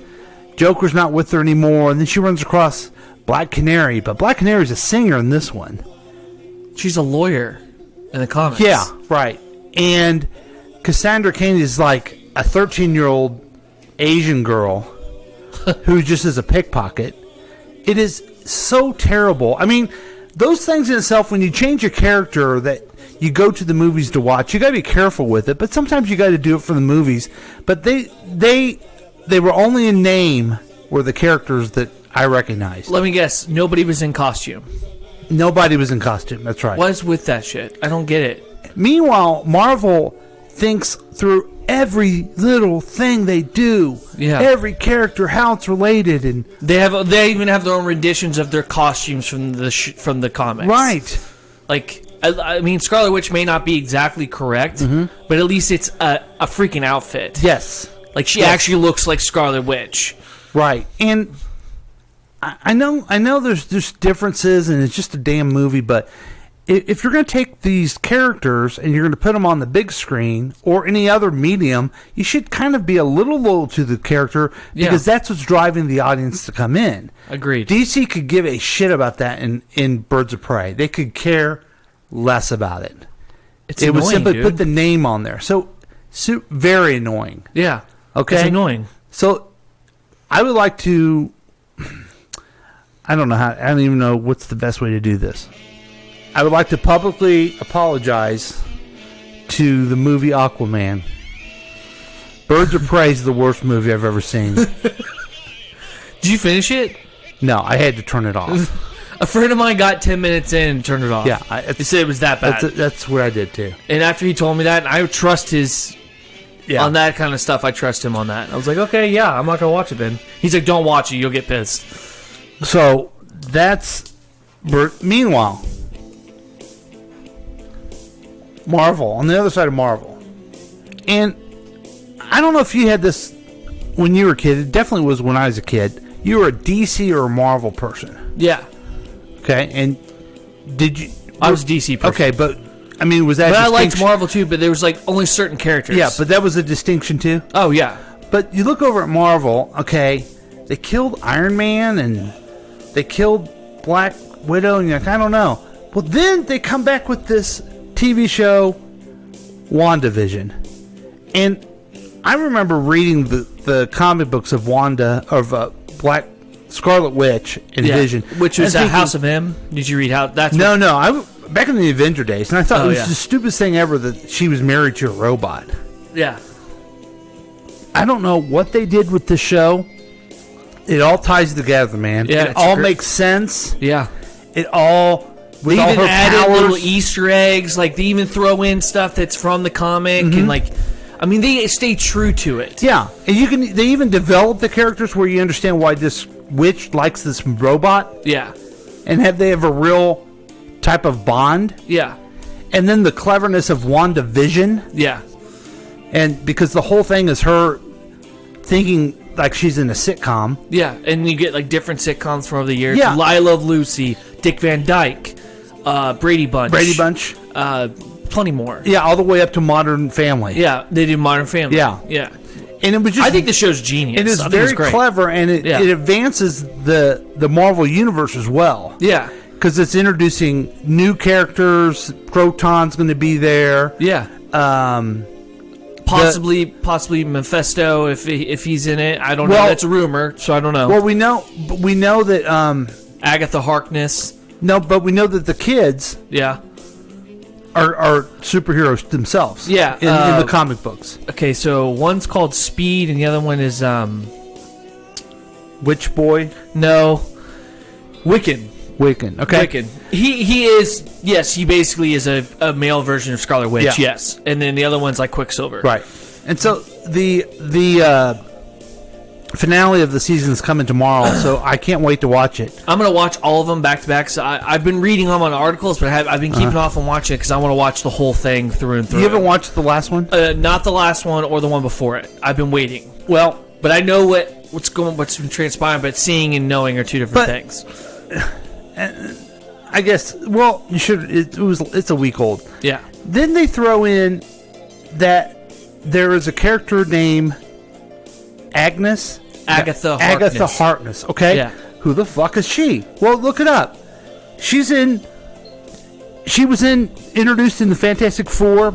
Joker's not with her anymore, and then she runs across Black Canary, but Black Canary's a singer in this one. She's a lawyer in the comics. Yeah, right. And Cassandra Cain is like a 13-year-old Asian girl who just is a pickpocket. It is so terrible. I mean, those things in itself, when you change a character that you go to the movies to watch, you got to be careful with it, but sometimes you got to do it for the movies. But they were only in name were the characters that I recognized. Let me guess. Nobody was in costume. Nobody was in costume. That's right. What is with that shit? I don't get it. Meanwhile, Marvel thinks through every little thing they do. Yeah. Every character, how it's related, and they even have their own renditions of their costumes from the comics. Right. Like, I mean, Scarlet Witch may not be exactly correct, but at least it's a freaking outfit. Yes. Like, she actually looks like Scarlet Witch. Right. And I know there's just differences, and it's just a damn movie, but if you're going to take these characters and you're going to put them on the big screen or any other medium, you should kind of be a little loyal to the character because that's what's driving the audience to come in. Agreed. DC could give a shit about that in Birds of Prey. They could care less about it. It's it annoying, would simply dude. put the name on there. So very annoying. Yeah. Okay. It's annoying. So I would like to. I don't even know what's the best way to do this. I would like to publicly apologize to the movie Aquaman. Birds of Prey is the worst movie I've ever seen. Did you finish it? No, I had to turn it off. A friend of mine got 10 minutes in and turned it off. Yeah. He said it was that bad. That's what I did too. And after he told me that, I trust his... Yeah. On that kind of stuff, I trust him on that. I was like, okay, yeah, I'm not going to watch it then. He's like, don't watch it, you'll get pissed. So, that's... Meanwhile, Marvel, on the other side of Marvel. And I don't know if you had this when you were a kid. It definitely was when I was a kid. You were a DC or a Marvel person. Yeah. Okay, and did you... I was a DC person. Okay, but... I mean, was that But I liked Marvel too, but there was like only certain characters. Yeah, but that was a distinction too? Oh, yeah. But you look over at Marvel, okay, they killed Iron Man and they killed Black Widow, and you're like, I don't know. Well, then they come back with this TV show, WandaVision. And I remember reading the comic books of Black Scarlet Witch and Vision. Which was House of M? Did you read how... That's No, back in the Avenger days, and I thought it was yeah. the stupidest thing ever that she was married to a robot. Yeah. I don't know what they did with the show. It all ties together, man. Yeah, it all makes sense. Yeah. It all... With They all even her added powers. little Easter eggs. Like, they even throw in stuff that's from the comic. And, like... I mean, they stay true to it. Yeah. And they even develop the characters where you understand why this witch likes this robot. Yeah. And they have a real... type of bond. Yeah. And then the cleverness of WandaVision. Yeah. And because the whole thing is her thinking like she's in a sitcom. Yeah, and you get like different sitcoms from over the years. Yeah. I Love Lucy, Dick Van Dyke, Brady Bunch. Plenty more. Yeah, all the way up to Modern Family. Yeah, they do Modern Family. Yeah. Yeah. And it was just... I think the show's genius. It is I think very it's great. clever, and it advances the Marvel Universe as well. Yeah. Because it's introducing new characters. Proton's going to be there. Yeah. Possibly Mephisto if he's in it. I don't know. That's a rumor, so I don't know. Well, we know that Agatha Harkness. No, but we know that the kids are superheroes themselves. Yeah, in the comic books. Okay, so one's called Speed, and the other one is Witch Boy. No, Wiccan. Okay. Wiccan. He is, yes, he basically is a male version of Scarlet Witch, yes. And then the other one's like Quicksilver. Right. And so the finale of the season is coming tomorrow, so I can't wait to watch it. I'm going to watch all of them back to back. So I've been reading them on articles, but I've been keeping off on watching it because I want to watch the whole thing through and through. You haven't watched the last one? Not the last one or the one before it. I've been waiting. Well, but I know what's been transpiring, but seeing and knowing are two different things. I guess. Well, you should. It's a week old. Yeah. Then they throw in that there is a character named Agatha Harkness. Okay. Yeah. Who the fuck is she? Well, look it up. She was introduced in the Fantastic Four.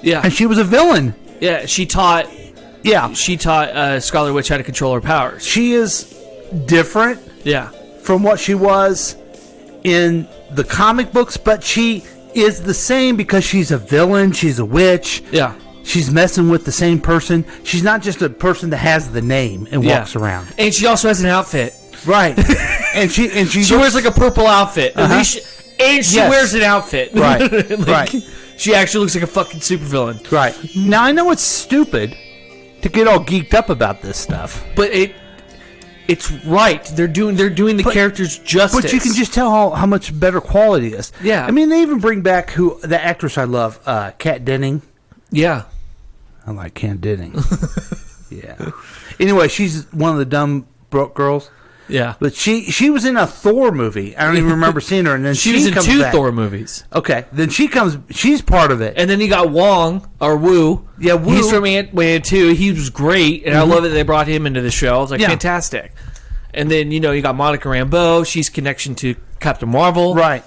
Yeah. And she was a villain. Yeah, she taught Scarlet Witch how to control her powers. She is different. Yeah. From what she was in the comic books, but she is the same because she's a villain. She's a witch. Yeah. She's messing with the same person. She's not just a person that has the name and walks around. And she also has an outfit. Right. and she wears like a purple outfit. Uh-huh. She wears an outfit. Right. Right. She actually looks like a fucking supervillain. Right. Now I know it's stupid to get all geeked up about this stuff, but it's right. They're doing the characters justice. But you can just tell how much better quality it is. Yeah. I mean, they even bring back the actress I love, Kat Denning. Yeah. I like Kat Denning. Yeah. Anyway, she's one of the dumb broke girls. Yeah. But she was in a Thor movie. I don't even remember seeing her. And then she was in comes 2 back. Thor movies. Okay. Then she's part of it. And then you got Wong, or Wu. Yeah, Wu. He's from Ant-Man 2. He was great, and I love that they brought him into the show. I was like, Yeah. fantastic. And then, you got Monica Rambeau. She's connection to Captain Marvel. Right.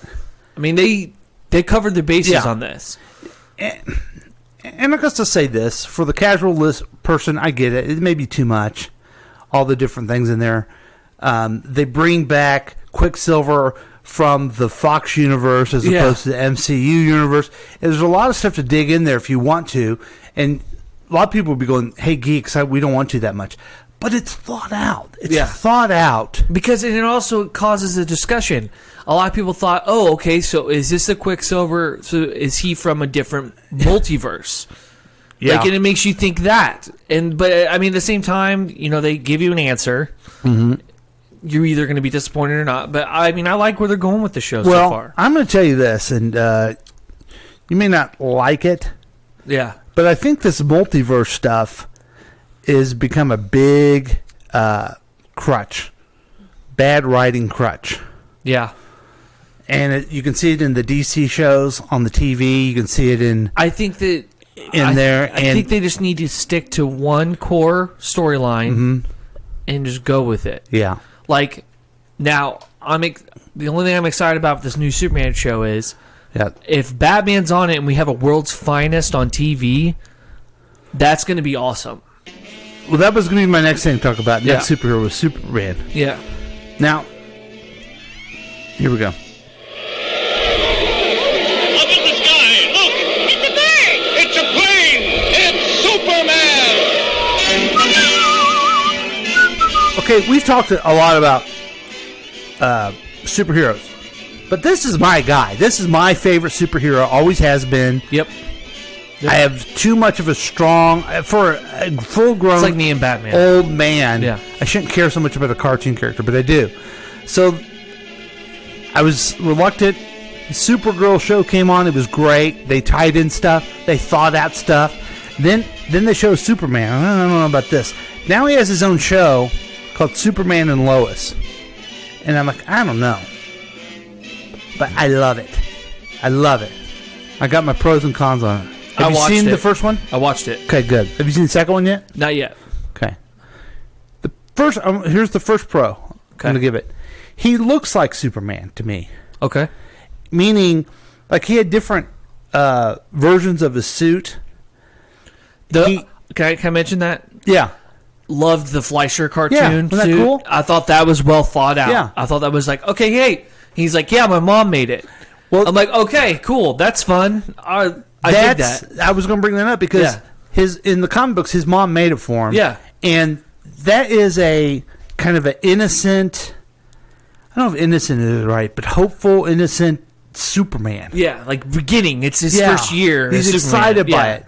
I mean, they covered the bases Yeah. on this. And I guess to say this, for the casual person, I get it. It may be too much. All the different things in there. They bring back Quicksilver from the Fox universe as opposed to the MCU universe. And there's a lot of stuff to dig in there if you want to. And a lot of people will be going, hey, geeks, we don't want to that much. But it's thought out. It's thought out. Because it also causes a discussion. A lot of people thought, oh, okay, so is this a Quicksilver? So is he from a different multiverse? Yeah. And it makes you think that. But I mean, at the same time, they give you an answer. Mm-hmm. You're either going to be disappointed or not. But I mean, I like where they're going with the show so far. I'm going to tell you this, and you may not like it. Yeah. But I think this multiverse stuff is become a big crutch. Bad writing crutch. Yeah. And you can see it in the DC shows on the TV. You can see it in. I think that I think they just need to stick to one core storyline and just go with it. Yeah. Like now, the only thing I'm excited about with this new Superman show is if Batman's on it and we have a World's Finest on TV, that's going to be awesome. Well, that was going to be my next thing to talk about. Next superhero was Superman. Yeah. Now, here we go. Up in the sky, look! It's a bird! It's a plane! It's Superman! Okay, we've talked a lot about superheroes. But this is my guy. This is my favorite superhero. Always has been. Yep. I have too much of a strong... For a full-grown... It's like me and Batman. Old man. Yeah. I shouldn't care so much about a cartoon character, but I do. So, I was reluctant. The Supergirl show came on. It was great. They tied in stuff. They thought out stuff. Then they showed Superman. I don't know about this. Now he has his own show called Superman and Lois. And I'm like, I don't know. But I love it. I love it. I got my pros and cons on it. Have you seen the first one? I watched it. Okay, good. Have you seen the second one yet? Not yet. Okay. The first. Here's the first pro. I'm going to give it. He looks like Superman to me. Okay. Meaning, like he had different versions of his suit. Can I mention that? Yeah. Loved the Fleischer cartoon. Yeah, isn't that suit. cool? I thought that was well thought out. Yeah. I thought that was like, okay, hey. He's like, yeah, my mom made it. Well, I'm like, okay, cool. That's fun. I dig that. I was going to bring that up because in the comic books, his mom made it for him. Yeah. And that is a kind of an innocent, I don't know if innocent is right, but hopeful, innocent Superman. Yeah, like beginning. It's his first year. He's as excited Superman. by it.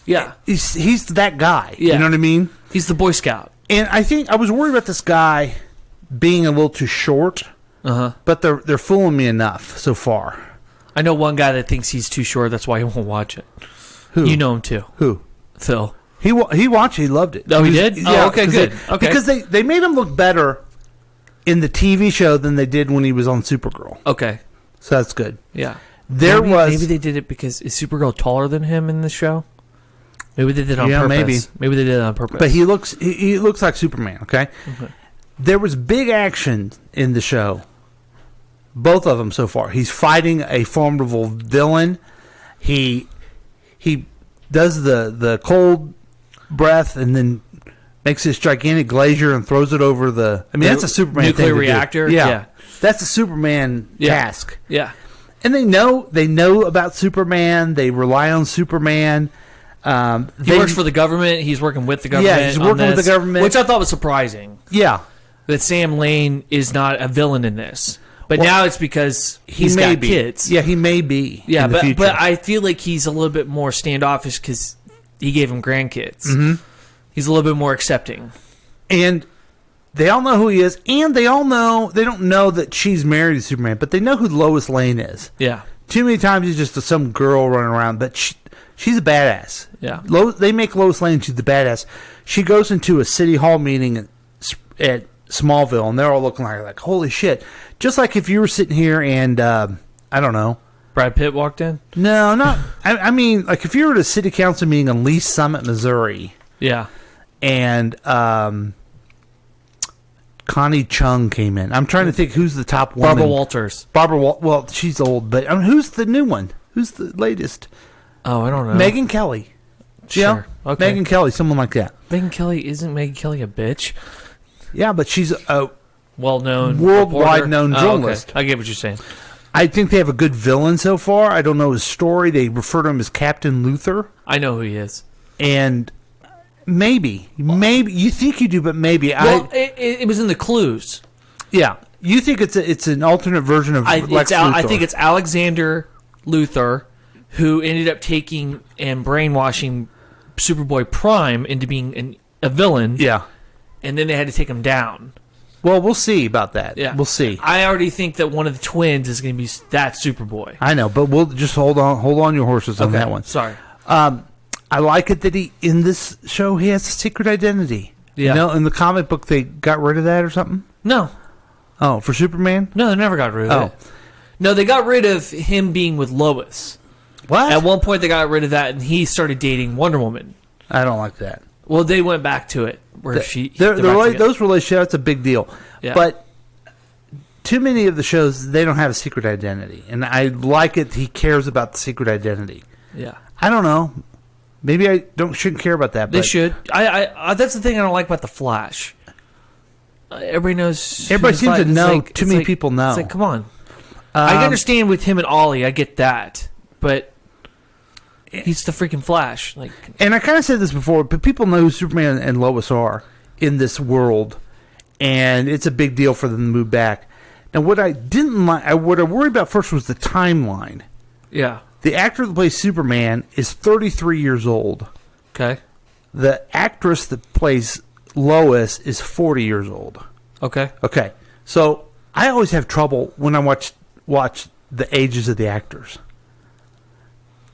Yeah. He's that guy. Yeah. You know what I mean? He's the Boy Scout. And I think I was worried about this guy being a little too short. But they're fooling me enough so far. I know one guy that thinks he's too short. That's why he won't watch it. Who? You know him too. Who? Phil. He watched it. He loved it. Oh, he did? Yeah, oh, okay, good. Okay. Because they made him look better in the TV show than they did when he was on Supergirl. Okay. So that's good. Yeah. Maybe they did it because is Supergirl taller than him in the show? Maybe they did it on Yeah, purpose. Maybe they did it on purpose. But he looks like Superman. Okay. There was big action in the show. Both of them so far. He's fighting a formidable villain. He does the cold breath and then makes this gigantic glacier and throws it over the. I mean, that's a Superman nuclear thing to reactor. do. Yeah, that's a Superman task. Yeah, and they know about Superman. They rely on Superman. He works for the government. He's working with the government. Yeah, he's working with the government, which I thought was surprising. Yeah, that Sam Lane is not a villain in this. But now it's because he's got kids. Yeah, he may be. Yeah, in the future. but I feel like he's a little bit more standoffish because he gave him grandkids. Mm-hmm. He's a little bit more accepting. And they all know who he is, and they all know, they don't know that she's married to Superman, but they know who Lois Lane is. Yeah. Too many times he's just some girl running around, but she's a badass. Yeah. They make Lois Lane, she's the badass. She goes into a city hall meeting at Smallville, and they're all looking like holy shit. Just like if you were sitting here and, I don't know. Brad Pitt walked in? No, not. I mean, like if you were at a city council meeting in Lee Summit, Missouri. Yeah. And Connie Chung came in. I'm trying to think who's the top woman. Barbara Walters. Well, she's old, but who's the new one? Who's the latest? Oh, I don't know. Megyn Kelly. Sure. Yeah? Okay. Megyn Kelly, someone like that. Megyn Kelly, isn't Megyn Kelly a bitch? Yeah, but she's a well-known, worldwide known journalist. Okay. I get what you're saying. I think they have a good villain so far. I don't know his story. They refer to him as Captain Luthor. I know who he is. And maybe you think you do, but maybe. Well, it was in the clues. Yeah, you think it's an alternate version of Lex Luthor. I think it's Alexander Luthor who ended up taking and brainwashing Superboy Prime into being a villain. Yeah, and then they had to take him down. Well, we'll see about that. Yeah, we'll see. I already think that one of the twins is going to be that Superboy. I know, but we'll just hold on your horses on that one. Sorry. I like it that in this show he has a secret identity. Yeah. You know, in the comic book they got rid of that or something? No. Oh, for Superman? No, they never got rid of it. No, they got rid of him being with Lois. What? At one point they got rid of that and he started dating Wonder Woman. I don't like that. Well, they went back to it where those relationships, that's a big deal. Yeah. But too many of the shows, they don't have a secret identity. And I like it he cares about the secret identity. Yeah. I don't know. Maybe I shouldn't care about that. They but should. I that's the thing I don't like about the Flash. Everybody knows. Everybody seems to know. Too many like, people know. It's like, come on. I understand with him and Ollie. I get that, but he's the freaking Flash. Like, and I kind of said this before, but people know who Superman and Lois are in this world, and it's a big deal for them to move back. Now, what I didn't like, what I worried about first was the timeline. Yeah. The actor that plays Superman is 33 years old. Okay. The actress that plays Lois is 40 years old. Okay. Okay. So I always have trouble when I watch the ages of the actors.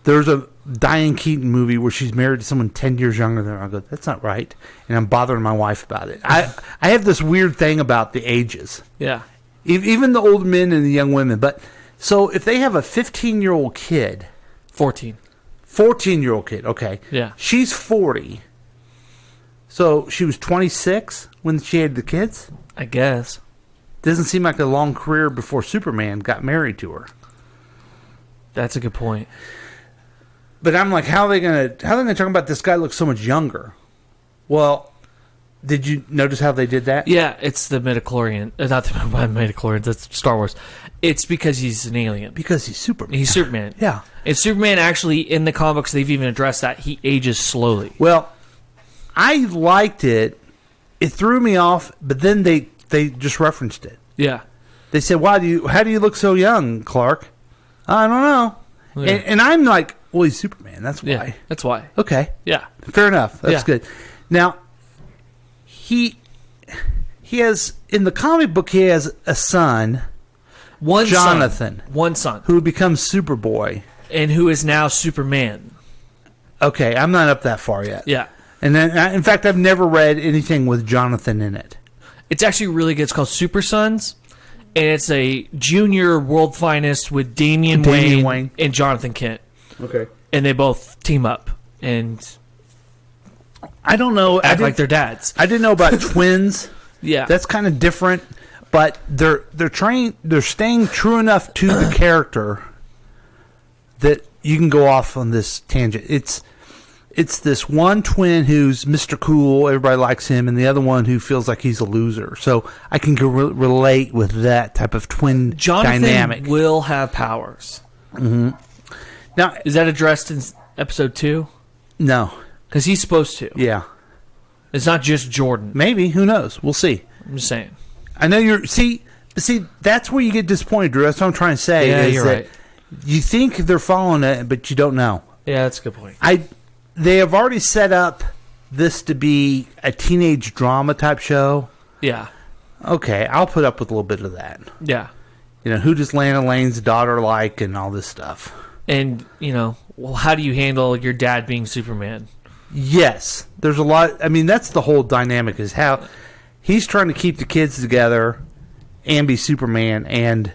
There's a Diane Keaton movie where she's married to someone 10 years younger than her. I go, that's not right. And I'm bothering my wife about it. I have this weird thing about the ages. Yeah. Even the old men and the young women. But so if they have a 15-year-old kid. 14-year-old kid. Okay. Yeah. She's 40. So she was 26 when she had the kids? I guess. Doesn't seem like a long career before Superman got married to her. That's a good point. But I'm like, how are they gonna talk about this guy looks so much younger? Well, did you notice how they did that? Yeah, it's the midichlorian. Not the midichlorians, that's Star Wars. It's because he's an alien. Because he's Superman. He's Superman. Yeah. And Superman actually, in the comic books, they've even addressed that. He ages slowly. Well, I liked it. It threw me off, but then they just referenced it. Yeah. They said, how do you look so young, Clark? I don't know. Yeah. And I'm like, well, he's Superman. That's why. Yeah, that's why. Okay. Yeah. Fair enough. That's Yeah. good. Now, he has, in the comic book, he has a son, Jonathan. One son. Who becomes Superboy. And who is now Superman. Okay, I'm not up that far yet. Yeah. And then, in fact, I've never read anything with Jonathan in it. It's actually really good. It's called Super Sons. And it's a junior world finest with Damian Wayne and Jonathan Kent. Okay. And they both team up. And I don't know. Act like they're dads. I didn't know about twins. Yeah. That's kind of different, but they're staying true enough to the character that you can go off on this tangent. It's this one twin who's Mr. Cool, everybody likes him, and the other one who feels like he's a loser. So I can relate with that type of twin dynamic. Jonathan will have powers. Mm-hmm. Now, is that addressed in episode 2? No. Because he's supposed to. Yeah. It's not just Jordan. Maybe. Who knows? We'll see. I'm just saying. I know you're... See, that's where you get disappointed, Drew. That's what I'm trying to say. Yeah, is you're that right. You think they're following it, but you don't know. Yeah, that's a good point. They have already set up this to be a teenage drama type show. Yeah. Okay, I'll put up with a little bit of that. Yeah. You know, who does Lana Lane's daughter like and all this stuff. And, well, how do you handle your dad being Superman? Yes. There's a lot. I mean, that's the whole dynamic is how he's trying to keep the kids together and be Superman. And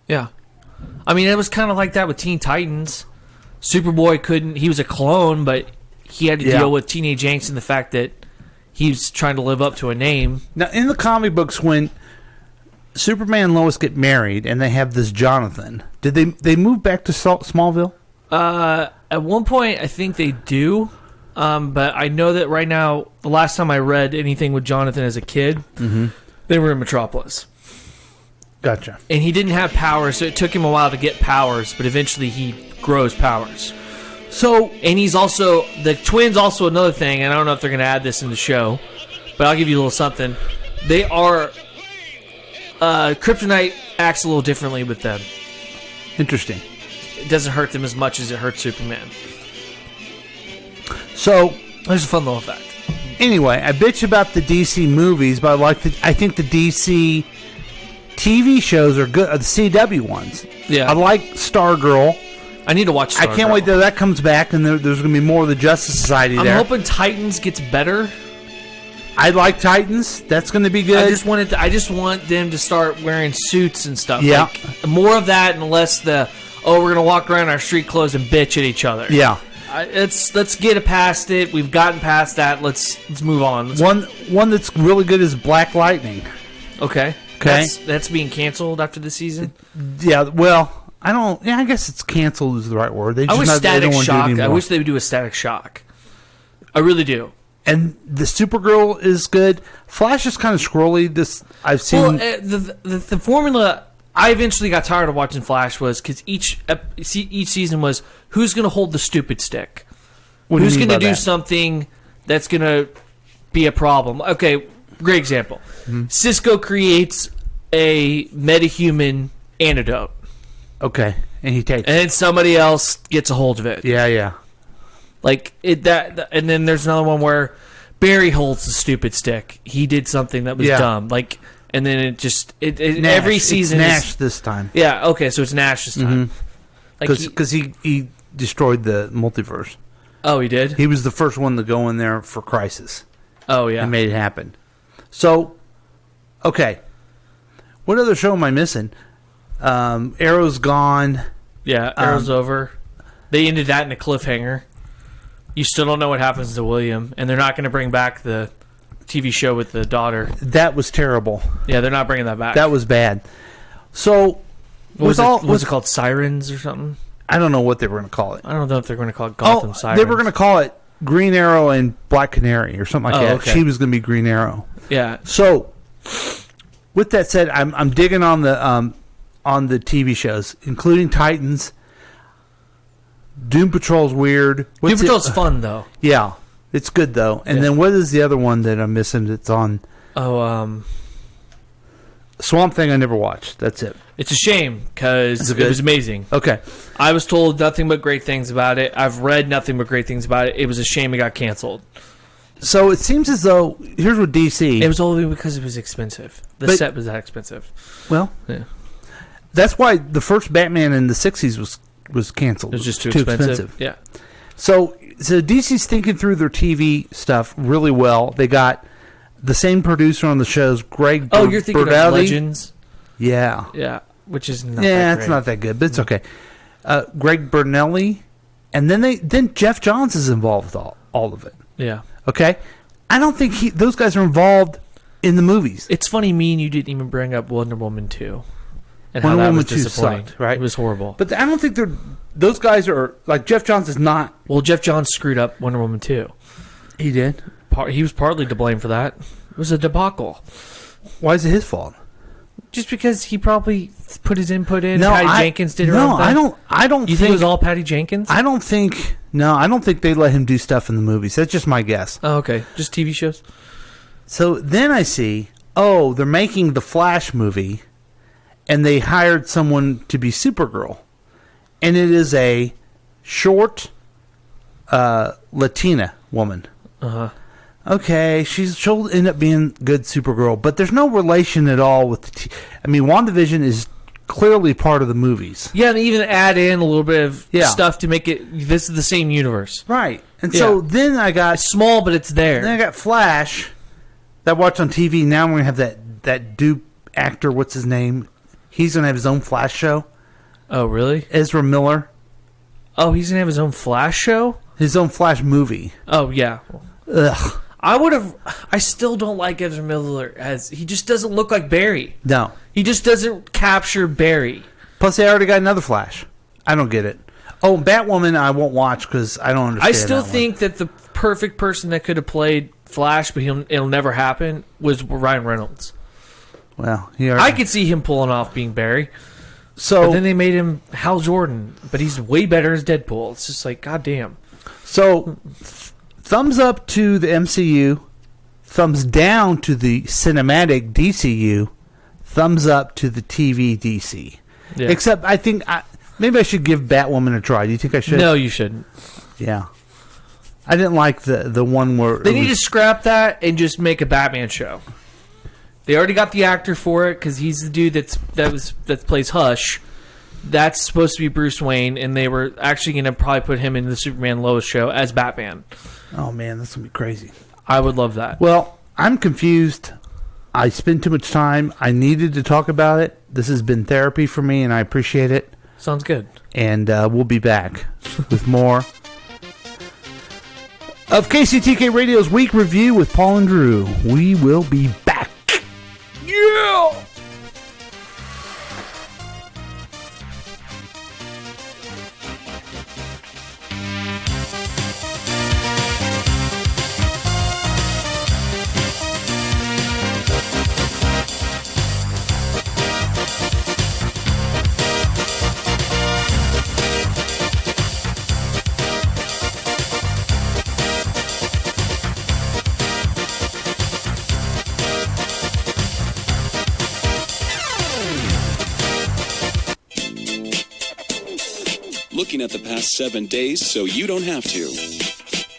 yeah. I mean, it was kind of like that with Teen Titans. Superboy couldn't. He was a clone, but he had to deal with teenage angst and the fact that he's trying to live up to a name. Now, in the comic books, when Superman and Lois get married and they have this Jonathan, did they move back to Smallville? At one point, I think they do. But I know that right now, the last time I read anything with Jonathan as a kid, they were in Metropolis. Gotcha. And he didn't have powers, so it took him a while to get powers, but eventually he grows powers. So, and he's also, the twins also another thing, and I don't know if they're going to add this in the show, but I'll give you a little something. They are, Kryptonite acts a little differently with them. Interesting. It doesn't hurt them as much as it hurts Superman. So, there's a fun little fact. Anyway, I bitch about the DC movies, but I think the DC TV shows are good. The CW ones. Yeah. I like Stargirl. I need to watch Stargirl. I can't wait till that comes back, and there's going to be more of the Justice Society there. I'm hoping Titans gets better. I like Titans. That's going to be good. I just want them to start wearing suits and stuff. Yeah. Like, more of that and less we're going to walk around our street clothes and bitch at each other. Yeah. Let's get it past it. We've gotten past that. Let's move on. One that's really good is Black Lightning. Okay. Okay. That's being canceled after the season? Yeah, well, I guess it's canceled is the right word. They just Static they don't want to do it Shock. anymore. I wish they would do a Static Shock. I really do. And the Supergirl is good. Flash is kind of scrolly. I've seen. Well, the formula. I eventually got tired of watching Flash because each season was who's going to hold the stupid stick, who's going to do something that's going to be a problem. Okay, great example. Mm-hmm. Cisco creates a metahuman antidote. Okay, and he takes, and then somebody else gets a hold of it. Yeah. Like and then there's another one where Barry holds the stupid stick. He did something that was dumb. Like. And then it just every season it's Nash this time. Yeah, okay, so it's Nash this time. Because he destroyed the multiverse. Oh, he did? He was the first one to go in there for Crisis. Oh, yeah. And made it happen. So, okay. What other show am I missing? Arrow's gone. Yeah, Arrow's over. They ended that in a cliffhanger. You still don't know what happens to William, and they're not going to bring back the TV show with the daughter. That was terrible. Yeah, they're not bringing that back. That was bad. So, was it called Sirens or something? I don't know what they were going to call it. I don't know if they're going to call it Gotham Sirens. They were going to call it Green Arrow and Black Canary or something like that. Okay. She was going to be Green Arrow. Yeah. So, with that said, I'm digging on the TV shows, including Titans. Doom Patrol's weird. Doom Patrol's fun though. Yeah. It's good, though. And then what is the other one that I'm missing that's on? Swamp Thing I never watched. That's it. It's a shame because it was amazing. Okay. I was told nothing but great things about it. I've read nothing but great things about it. It was a shame it got canceled. So it seems as though, here's what DC... It was only because it was expensive. The set was that expensive. Well, yeah. That's why the first Batman in the 60s was canceled. It was just too expensive. Yeah. So DC's thinking through their TV stuff really well. They got the same producer on the shows, Greg. You're thinking of Legends? Yeah. Yeah, which is not. Yeah, that great. It's not that good, but it's okay. Greg Bernelli, and then Jeff Johns is involved with all of it. Yeah. Okay? I don't think those guys are involved in the movies. It's funny, me and you didn't even bring up Wonder Woman 2. And Wonder how that Woman was 2 disappointing. sucked, right? It was horrible. But I don't think those guys are, like, Jeff Johns is not. Well, Jeff Johns screwed up Wonder Woman 2. He did? He was partly to blame for that. It was a debacle. Why is it his fault? Just because he probably put his input in. Patty Jenkins did her own thing. I don't You think it was all Patty Jenkins? I don't think they let him do stuff in the movies. That's just my guess. Oh, okay. Just TV shows? So then I see, they're making the Flash movie, and they hired someone to be Supergirl. And it is a short Latina woman. Uh-huh. Okay, she'll end up being good Supergirl, but there's no relation at all with WandaVision is clearly part of the movies. Yeah, and even add in a little bit of stuff to make it, this is the same universe. Right. And so then I got... It's small, but it's there. Then I got Flash that I watched on TV. Now we're going to have that dupe actor, what's his name? He's going to have his own Flash show. Oh, really? Ezra Miller. Oh, he's going to have his own Flash show? His own Flash movie. Oh, yeah. Ugh. I still don't like Ezra Miller he just doesn't look like Barry. No. He just doesn't capture Barry. Plus, they already got another Flash. I don't get it. Oh, Batwoman I won't watch because I don't understand. I still think that the perfect person that could have played Flash, but it'll never happen, was Ryan Reynolds. Well, I could see him pulling off being Barry. So but then they made him Hal Jordan, but he's way better as Deadpool. It's just like, goddamn. So, thumbs up to the MCU, thumbs down to the cinematic DCU, thumbs up to the TV DC. Yeah. Except, I think maybe I should give Batwoman a try. Do you think I should? No, you shouldn't. Yeah, I didn't like the one where they need to scrap that and just make a Batman show. They already got the actor for it because he's the dude that plays Hush. That's supposed to be Bruce Wayne, and they were actually going to probably put him in the Superman Lois show as Batman. Oh man, that's gonna be crazy. I would love that. Well, I'm confused. I spend too much time. I needed to talk about it. This has been therapy for me, and I appreciate it. Sounds good. And we'll be back with more of KCTK Radio's Week Review with Paul and Drew. We will be back. Yeah! Looking at the past 7 days so you don't have to.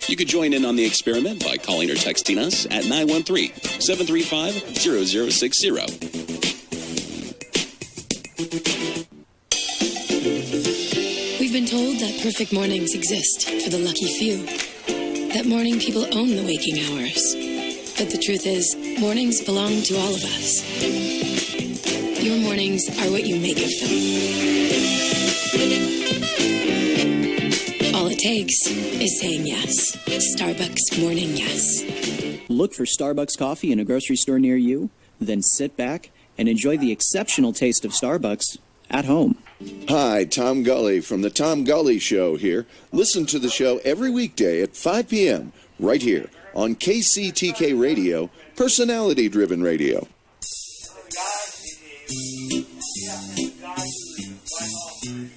You could join in on the experiment by calling or texting us at 913-735-0060. We've been told that perfect mornings exist for the lucky few. That morning people own the waking hours. But the truth is, mornings belong to all of us. Your mornings are what you make of them. All it takes is saying yes. Starbucks Morning Yes. Look for Starbucks coffee in a grocery store near you, then sit back and enjoy the exceptional taste of Starbucks at home. Hi, Tom Gully from The Tom Gully Show here. Listen to the show every weekday at 5 p.m. right here on KCTK Radio, personality-driven radio.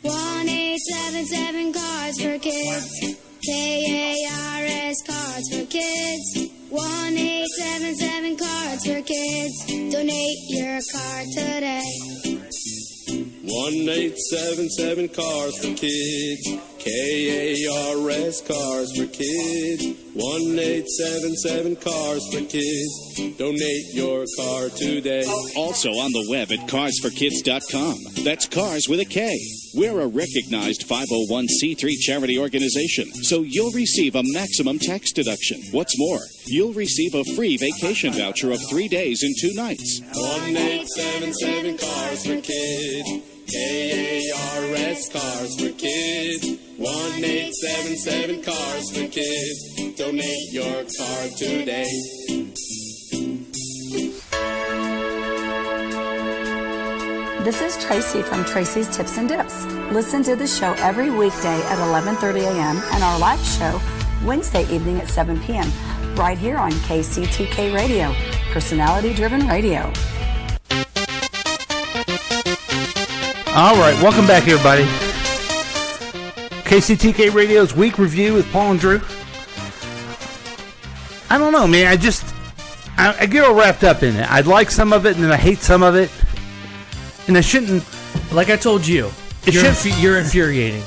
1-877 Cards for Kids. KARS Cards for Kids. 1-877 Cards for Kids. Donate your card today. 1-877 Cars for Kids. KARS Cars for Kids. 1-877 Cars for Kids. Donate your car today. Also on the web at carsforkids.com. That's Cars with a K. We're a recognized 501c3 charity organization, so you'll receive a maximum tax deduction. What's more, you'll receive a free vacation voucher of 3 days and 2 nights. 1-877 Cars for Kids. KARS Cars for Kids. 1-877 Cars for Kids. Donate your car today. This is Tracy from Tracy's Tips and Dips. Listen to the show every weekday at 11:30 a.m. and our live show Wednesday evening at 7 p.m. right here on KCTK Radio, personality-driven radio. All right, welcome back, everybody. KCTK Radio's Week Review with Paul and Drew. I don't know, man. I get all wrapped up in it. I like some of it, and then I hate some of it. And I shouldn't... Like I told you, you're infuriating.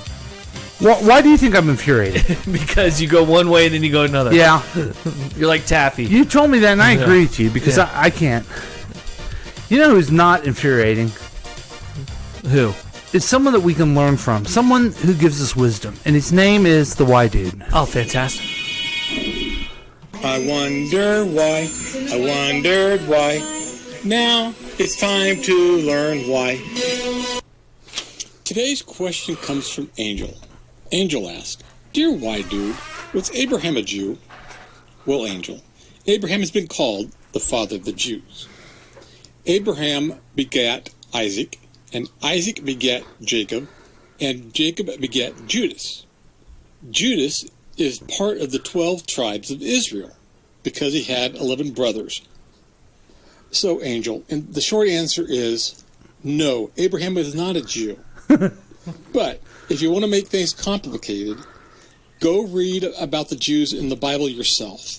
Why do you think I'm infuriated? Because you go one way and then you go another. Yeah. You're like Taffy. You told me that, and I agree with you, because I can't. You know who's not infuriating? Who? It's someone that we can learn from. Someone who gives us wisdom. And his name is the Y Dude. Oh, fantastic. I wonder why. I wondered why. Now it's time to learn why. Today's question comes from Angel. Angel asked, Dear Y Dude, was Abraham a Jew? Well, Angel, Abraham has been called the father of the Jews. Abraham begat Isaac, and Isaac begat Jacob, and Jacob begat Judas. Judas is part of the 12 tribes of Israel because he had 11 brothers. So, Angel, and the short answer is no, Abraham is not a Jew. But if you want to make things complicated, go read about the Jews in the Bible yourself.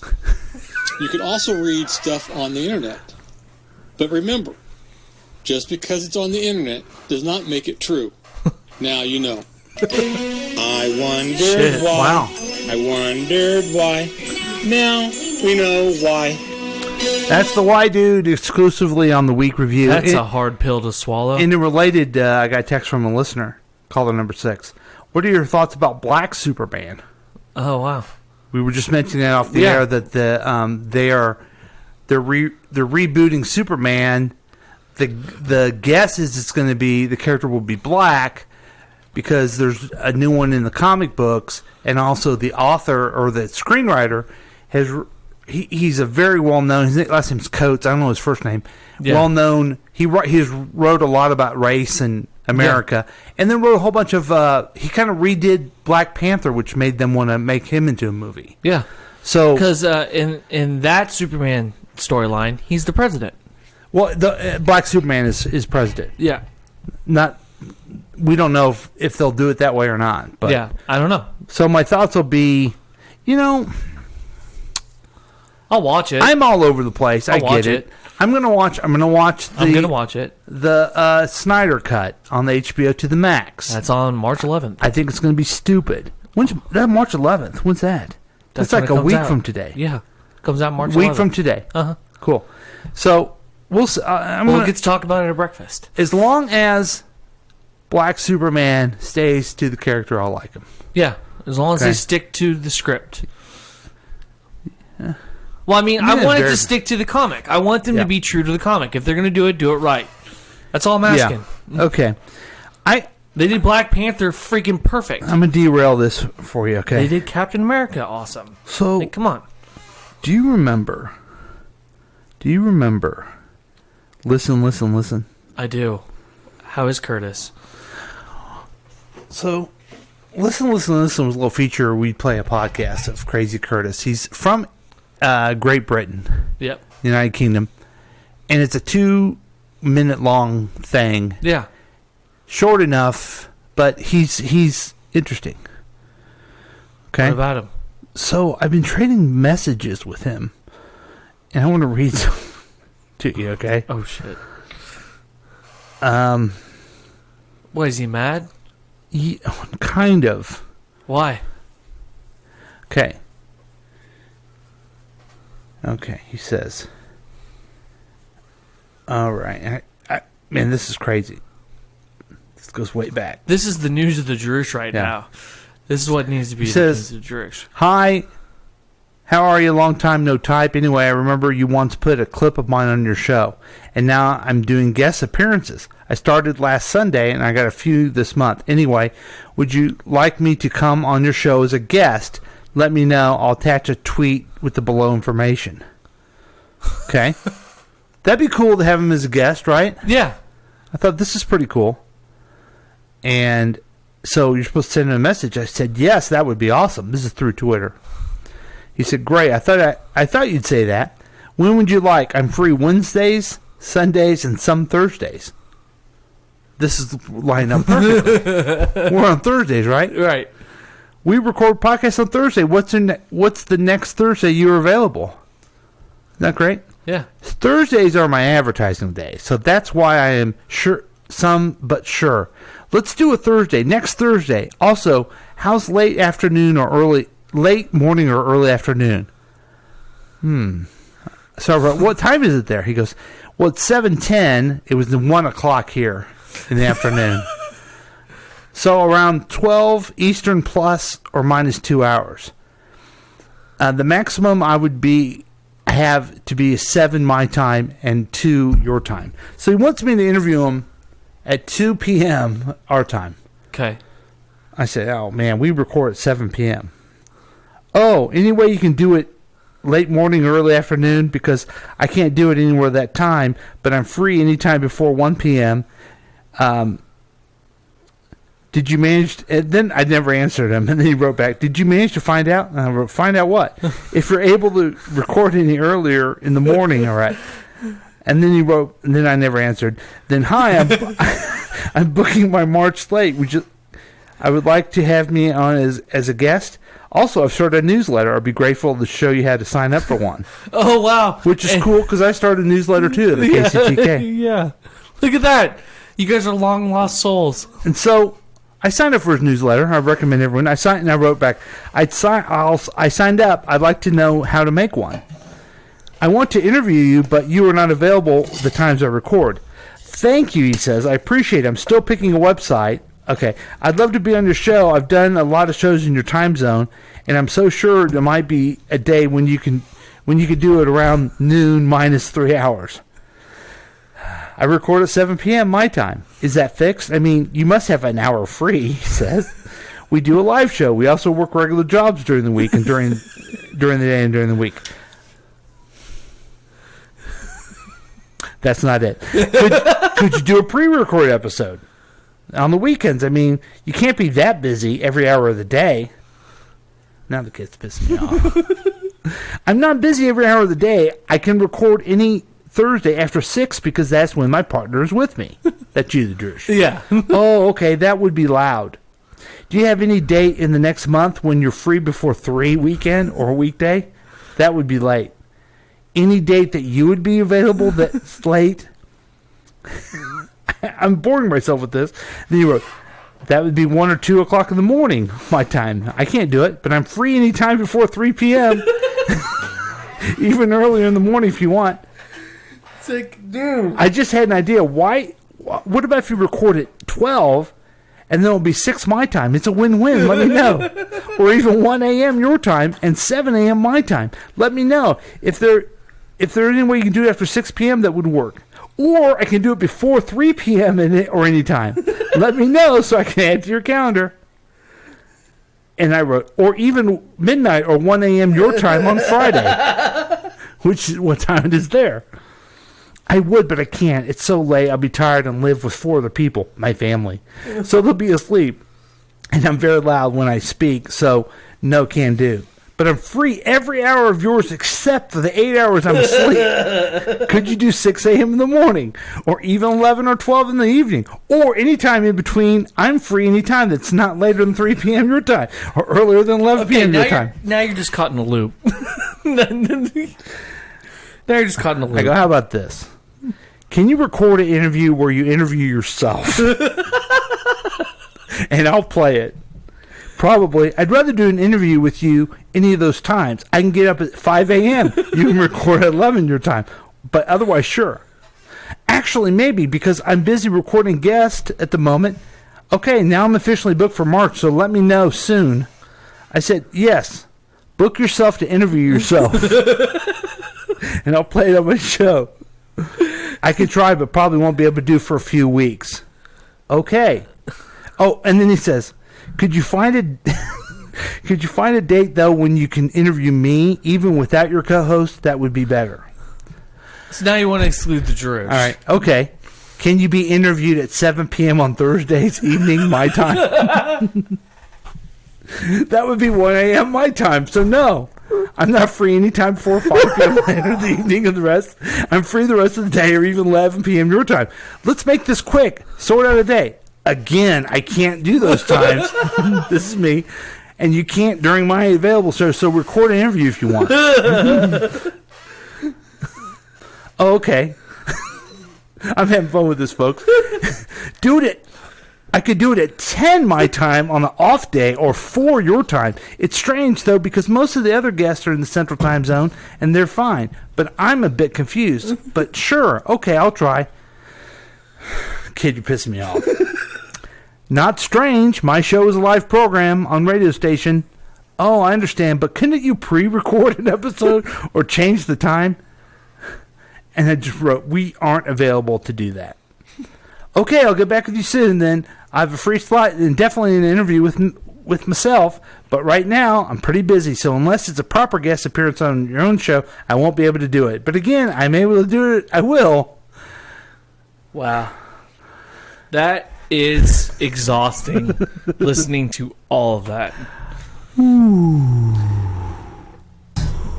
You can also read stuff on the internet. But remember, just because it's on the internet does not make it true. Now you know. I wondered why. Wow. I wondered why. Now we know why. That's the Y Dude exclusively on the Week Review. That's a hard pill to swallow. And related, I got a text from a listener, caller number 6. What are your thoughts about Black Superman? Oh, wow. We were just mentioning that off the air that they're rebooting Superman. The guess is it's going to be the character will be black because there's a new one in the comic books, and also the author or the screenwriter has. He's a very well-known. His last name's Coates. I don't know his first name. Yeah. Well-known. He's wrote a lot about race and America, and then wrote a whole bunch of. He kind of redid Black Panther, which made them want to make him into a movie. Yeah. So because in that Superman storyline, he's the president. Well, the Black Superman is president. Yeah. We don't know if they'll do it that way or not. But yeah, I don't know. So my thoughts will be, I'll watch it. I'm all over the place. I get it. I'm gonna watch it. The Snyder cut on the HBO to the Max. That's on March 11th. I think it's gonna be stupid. When's that? March 11th. When's that? That's like a week from today. Yeah, comes out March 11th. Week from today. Cool. So we'll get to talk about it at breakfast. As long as Black Superman stays to the character, I'll like him. Yeah, as long as they stick to the script. Yeah. Well, I want it to stick to the comic. I want them to be true to the comic. If they're going to do it right. That's all I'm asking. Yeah. Okay. They did Black Panther freaking perfect. I'm going to derail this for you, okay? They did Captain America awesome. So, come on. Do you remember? Listen. I do. How is Curtis? So, Listen was a little feature. We play a podcast of Crazy Curtis. He's from Great Britain. Yep. United Kingdom. And it's a 2-minute long thing. Yeah. Short enough, but he's interesting. Okay. What about him? So I've been trading messages with him. And I want to read some to you, okay? Oh shit. What, is he mad? Kind of. Why? Okay. Okay, he says. All right. Man, this is crazy. This goes way back. This is the news of the Jewish right now. This is what needs to be he the says, news of the Jewish. Hi, how are you? Long time no type. Anyway, I remember you once put a clip of mine on your show, and now I'm doing guest appearances. I started last Sunday, and I got a few this month. Anyway, would you like me to come on your show as a guest? Let me know. I'll attach a tweet with the below information. Okay. That'd be cool to have him as a guest, right? Yeah. I thought this is pretty cool. And so you're supposed to send him a message. I said, yes, that would be awesome. This is through Twitter. He said, great. I thought you'd say that. When would you like? I'm free Wednesdays, Sundays, and some Thursdays. This is lined up perfectly. We're on Thursdays, right? Right. We record podcasts on Thursday. What's the next Thursday you're available? Isn't that great? Yeah. Thursdays are my advertising day, so that's why I am sure. Let's do a Thursday. Next Thursday. Also, how's late morning or early afternoon? So what time is it there? He goes, well, it's 7:10. It was 1 o'clock here in the afternoon. So around 12 Eastern plus or minus 2 hours. The maximum I would have to be 7 my time and 2 your time. So he wants me to interview him at 2 p.m. our time. Okay. I said, oh, man, we record at 7 p.m. Oh, any way you can do it late morning or early afternoon? Because I can't do it anywhere that time, but I'm free anytime before 1 p.m. Did you manage and then I never answered him, and then he wrote back, did you manage to find out? And I wrote, find out what? If you're able to record any earlier in the morning, all right. And then he wrote, and then I never answered. Then, hi, I'm booking my March slate. I would like to have me on as a guest. Also, I've started a newsletter. I'd be grateful to show you how to sign up for one. Oh, wow. Which is cool, because I started a newsletter, too, at the KCTK. Yeah. Look at that. You guys are long-lost souls. And so I signed up for his newsletter. I recommend everyone. And I wrote back, I signed up. I'd like to know how to make one. I want to interview you, but you are not available the times I record. Thank you, he says. I appreciate it. I'm still picking a website. Okay. I'd love to be on your show. I've done a lot of shows in your time zone, and I'm so sure there might be a day when you could do it around noon minus 3 hours. I record at 7 p.m. my time. Is that fixed? I mean, you must have an hour free, he says. We do a live show. We also work regular jobs during the week and during the day and during the week. That's not it. Could you do a pre-recorded episode on the weekends? I mean, you can't be that busy every hour of the day. Now the kid's pissing me off. I'm not busy every hour of the day. I can record any Thursday after 6 because that's when my partner is with me. That's you, the Drush. Yeah. Oh, okay. That would be loud. Do you have any date in the next month when you're free before 3 weekend or a weekday? That would be late. Any date that you would be available that's late? I'm boring myself with this. Then you wrote, that would be 1 or 2 o'clock in the morning, my time. I can't do it, but I'm free any time before 3 p.m. Even earlier in the morning if you want. It's like, dude. I just had an idea. What about if you record at 12 and then it'll be 6 my time? It's a win-win. Let me know. Or even 1 a.m. your time and 7 a.m. my time. Let me know. If there's any way you can do it after 6 p.m., that would work. Or I can do it before 3 p.m. or any time. Let me know so I can add to your calendar. And I wrote, or even midnight or 1 a.m. your time on Friday. Which is what time it is there. I would, but I can't. It's so late. I'll be tired and live with 4 other people, my family. So they'll be asleep. And I'm very loud when I speak, so no can do. But I'm free every hour of yours except for the 8 hours I'm asleep. Could you do 6 a.m. in the morning? Or even 11 or 12 in the evening? Or any time in between, I'm free any time that's not later than 3 p.m. your time. Or earlier than 11 p.m. your time. Now you're just caught in a loop. Now you're just caught in a loop. I go, how about this? Can you record an interview where you interview yourself? And I'll play it. Probably. I'd rather do an interview with you any of those times. I can get up at 5 a.m. You can record at 11 your time. But otherwise, sure. Actually, maybe, because I'm busy recording guests at the moment. Okay, now I'm officially booked for March, so let me know soon. I said, yes. Book yourself to interview yourself. And I'll play it on my show. I could try, but probably won't be able to do for a few weeks. Okay. Oh, and then he says, could you find a date, though, when you can interview me, even without your co-host? That would be better. So now you want to exclude the Drew. All right. Okay. Can you be interviewed at 7 p.m. on Thursdays evening, my time? That would be 1 a.m. my time, so no. I'm not free anytime before 5 p.m. later in the evening of the rest. I'm free the rest of the day or even 11 p.m. your time. Let's make this quick. Sort out a day. Again, I can't do those times. This is me. And you can't during my available show, so record an interview if you want. Oh, okay. I'm having fun with this, folks. I could do it at 10 my time on an off day or 4 your time. It's strange, though, because most of the other guests are in the Central Time Zone, and they're fine. But I'm a bit confused. But sure, okay, I'll try. Kid, you're pissing me off. Not strange. My show is a live program on radio station. Oh, I understand, but couldn't you pre-record an episode or change the time? And I just wrote, we aren't available to do that. Okay, I'll get back with you soon then. I have a free slot and definitely an interview with myself, but right now I'm pretty busy, so unless it's a proper guest appearance on your own show, I won't be able to do it. But again, I'm able to do it. I will. Wow. That is exhausting, listening to all of that.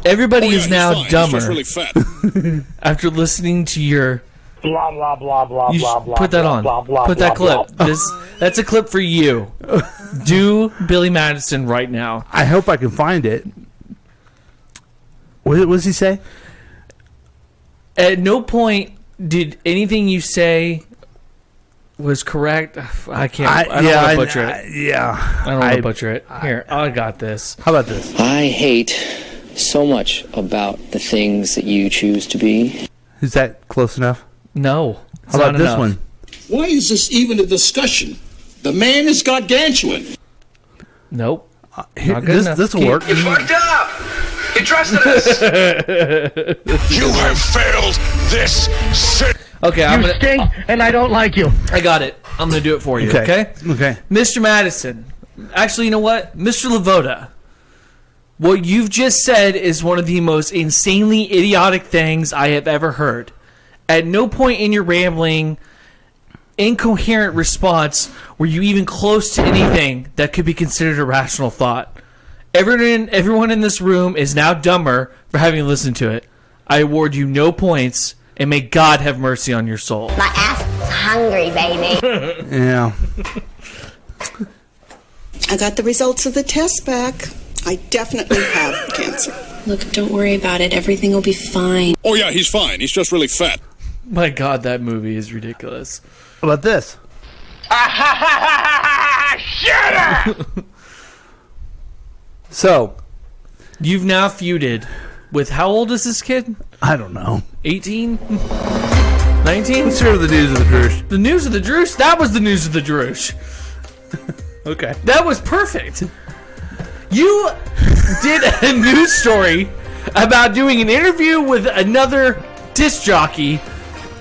Everybody is now dumber He's just really fat. after listening to your... Blah, blah, blah, blah, You blah, should blah. put that blah, on. Blah, blah, Put that blah, clip. blah. That's a clip for you. Do Billy Madison right now. I hope I can find it. What does he say? At no point did anything you say was correct. I can't. I don't want to butcher it. Yeah. I don't want to butcher it. Here, I got this. How about this? I hate so much about the things that you choose to be. Is that close enough? No. How about this one? Why is this even a discussion? The man is gargantuan. Nope. This will work. You fucked up! You trusted us! You have failed this city. Okay, I'm gonna stink, and I don't like you. I got it. I'm gonna do it for you. Okay. Okay. Mr. Madison. Actually, you know what? Mr. Lavoda. What you've just said is one of the most insanely idiotic things I have ever heard. At no point in your rambling, incoherent response were you even close to anything that could be considered a rational thought. Everyone in this room is now dumber for having listened to it. I award you no points, and may God have mercy on your soul. My ass is hungry, baby. Yeah. I got the results of the test back. I definitely have cancer. Look, don't worry about it. Everything will be fine. Oh, yeah, he's fine. He's just really fat. My God, that movie is ridiculous. How about this? Shut up! So, you've now feuded with, how old is this kid? I don't know. 18? 19? Let's hear the news of the Droosh. The news of the Droosh? That was the news of the Droosh. Okay. That was perfect. You did a news story about doing an interview with another disc jockey,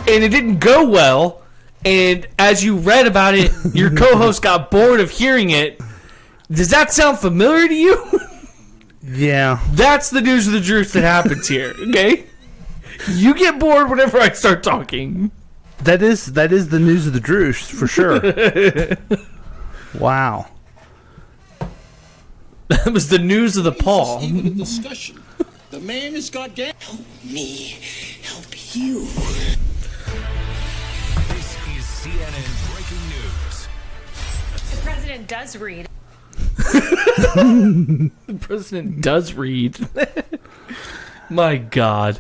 and it didn't go well. And as you read about it, your co-host got bored of hearing it. Does that sound familiar to you? Yeah. That's the news of the Droosh that happens here, okay? You get bored whenever I start talking. That is the news of the Droosh, for sure. Wow. That was the news of the Paul. Even a discussion. The man is gargantuan. Help me. Help you. This is CNN breaking news. The president does read. The president does read. My God.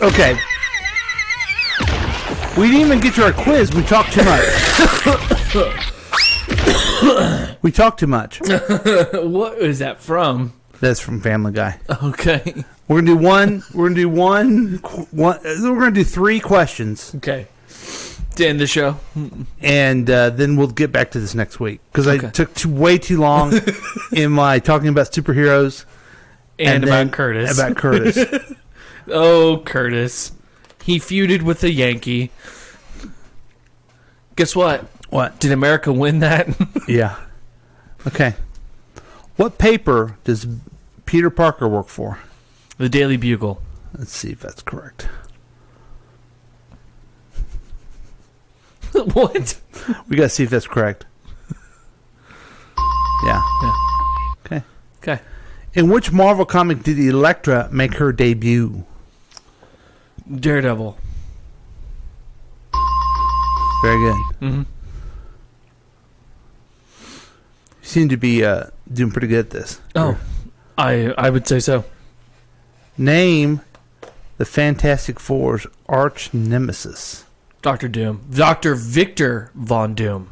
Okay. We didn't even get to our quiz. We talked too much. We talked too much. What is that from? That's from Family Guy. Okay. We're gonna do one. We're gonna do 3 questions. Okay. To end the show. And then we'll get back to this next week. Because I took way too long in my talking about superheroes. And about Curtis. About Curtis. Oh, Curtis. He feuded with the Yankee. Guess what? What? Did America win that? Yeah. Okay. What paper does Peter Parker work for? The Daily Bugle. Let's see if that's correct. What? We got to see if that's correct. Yeah. Okay. Okay. In which Marvel comic did Elektra make her debut? Daredevil. Very good. Mm-hmm. You seem to be doing pretty good at this. Oh, I would say so. Name the Fantastic Four's arch nemesis. Dr. Doom. Dr. Victor Von Doom.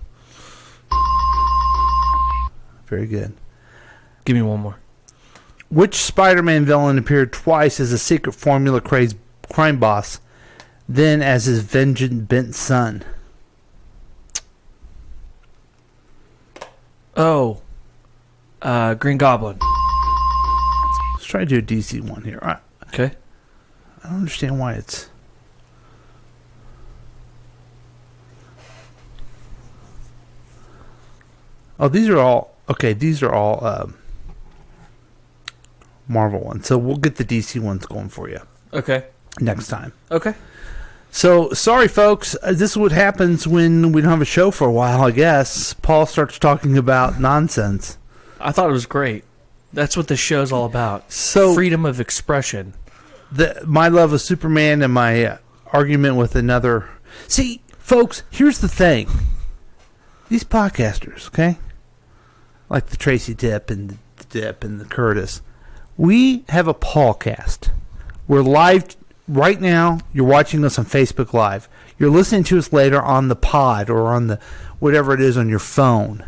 Very good. Give me one more. Which Spider-Man villain appeared twice as a secret formula crazed crime boss, then as his vengeance-bent son? Oh. Green Goblin. Let's try to do a DC one here. All right. Okay. I don't understand why it's... Oh, these are all... Okay, these are all Marvel ones. So we'll get the DC ones going for you. Okay. Next time. Okay. So, sorry, folks. This is what happens when we don't have a show for a while, I guess. Paul starts talking about nonsense. I thought it was great. That's what the show's all about. So freedom of expression. My love of Superman and my argument with another... See, folks, here's the thing. These podcasters, okay? Like the Tracy Dip and the Dip and the Curtis. We have a Paulcast. We're live right now. You're watching us on Facebook Live. You're listening to us later on the pod or on the whatever it is on your phone.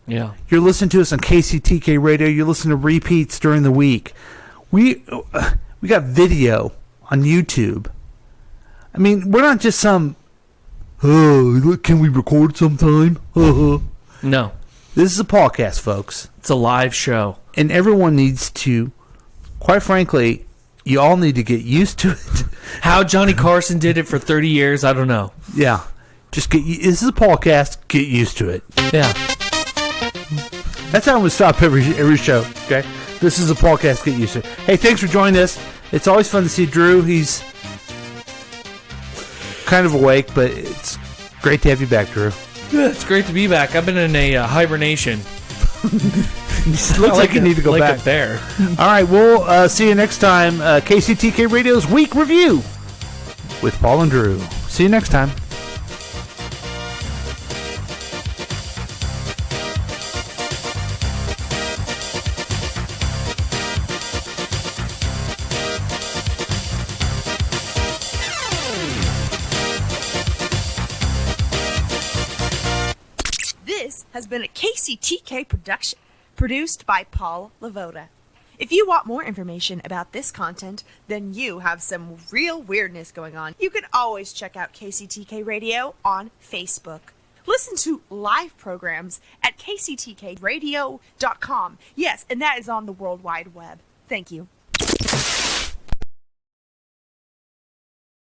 Yeah. You're listening to us on KCTK Radio. You're listening to repeats during the week. We got video on YouTube. I mean, we're not just some, can we record sometime? No. This is a podcast, folks. It's a live show. And everyone needs to, quite frankly, you all need to get used to it. How Johnny Carson did it for 30 years, I don't know. Yeah. Just this is a podcast. Get used to it. Yeah. That's how I'm going to stop every show, okay? This is a podcast. Get used to it. Hey, thanks for joining us. It's always fun to see Drew. He's kind of awake, but it's great to have you back, Drew. Yeah, it's great to be back. I've been in a hibernation. Looks like you need to go back. Like a bear. All right, we'll see you next time. KCTK Radio's Week Review with Paul and Drew. See you next time. This has been a KCTK production, produced by Paul Lavoda. If you want more information about this content, then you have some real weirdness going on. You can always check out KCTK Radio on Facebook. Listen to live programs at kctkradio.com. Yes, and that is on the World Wide Web. Thank you.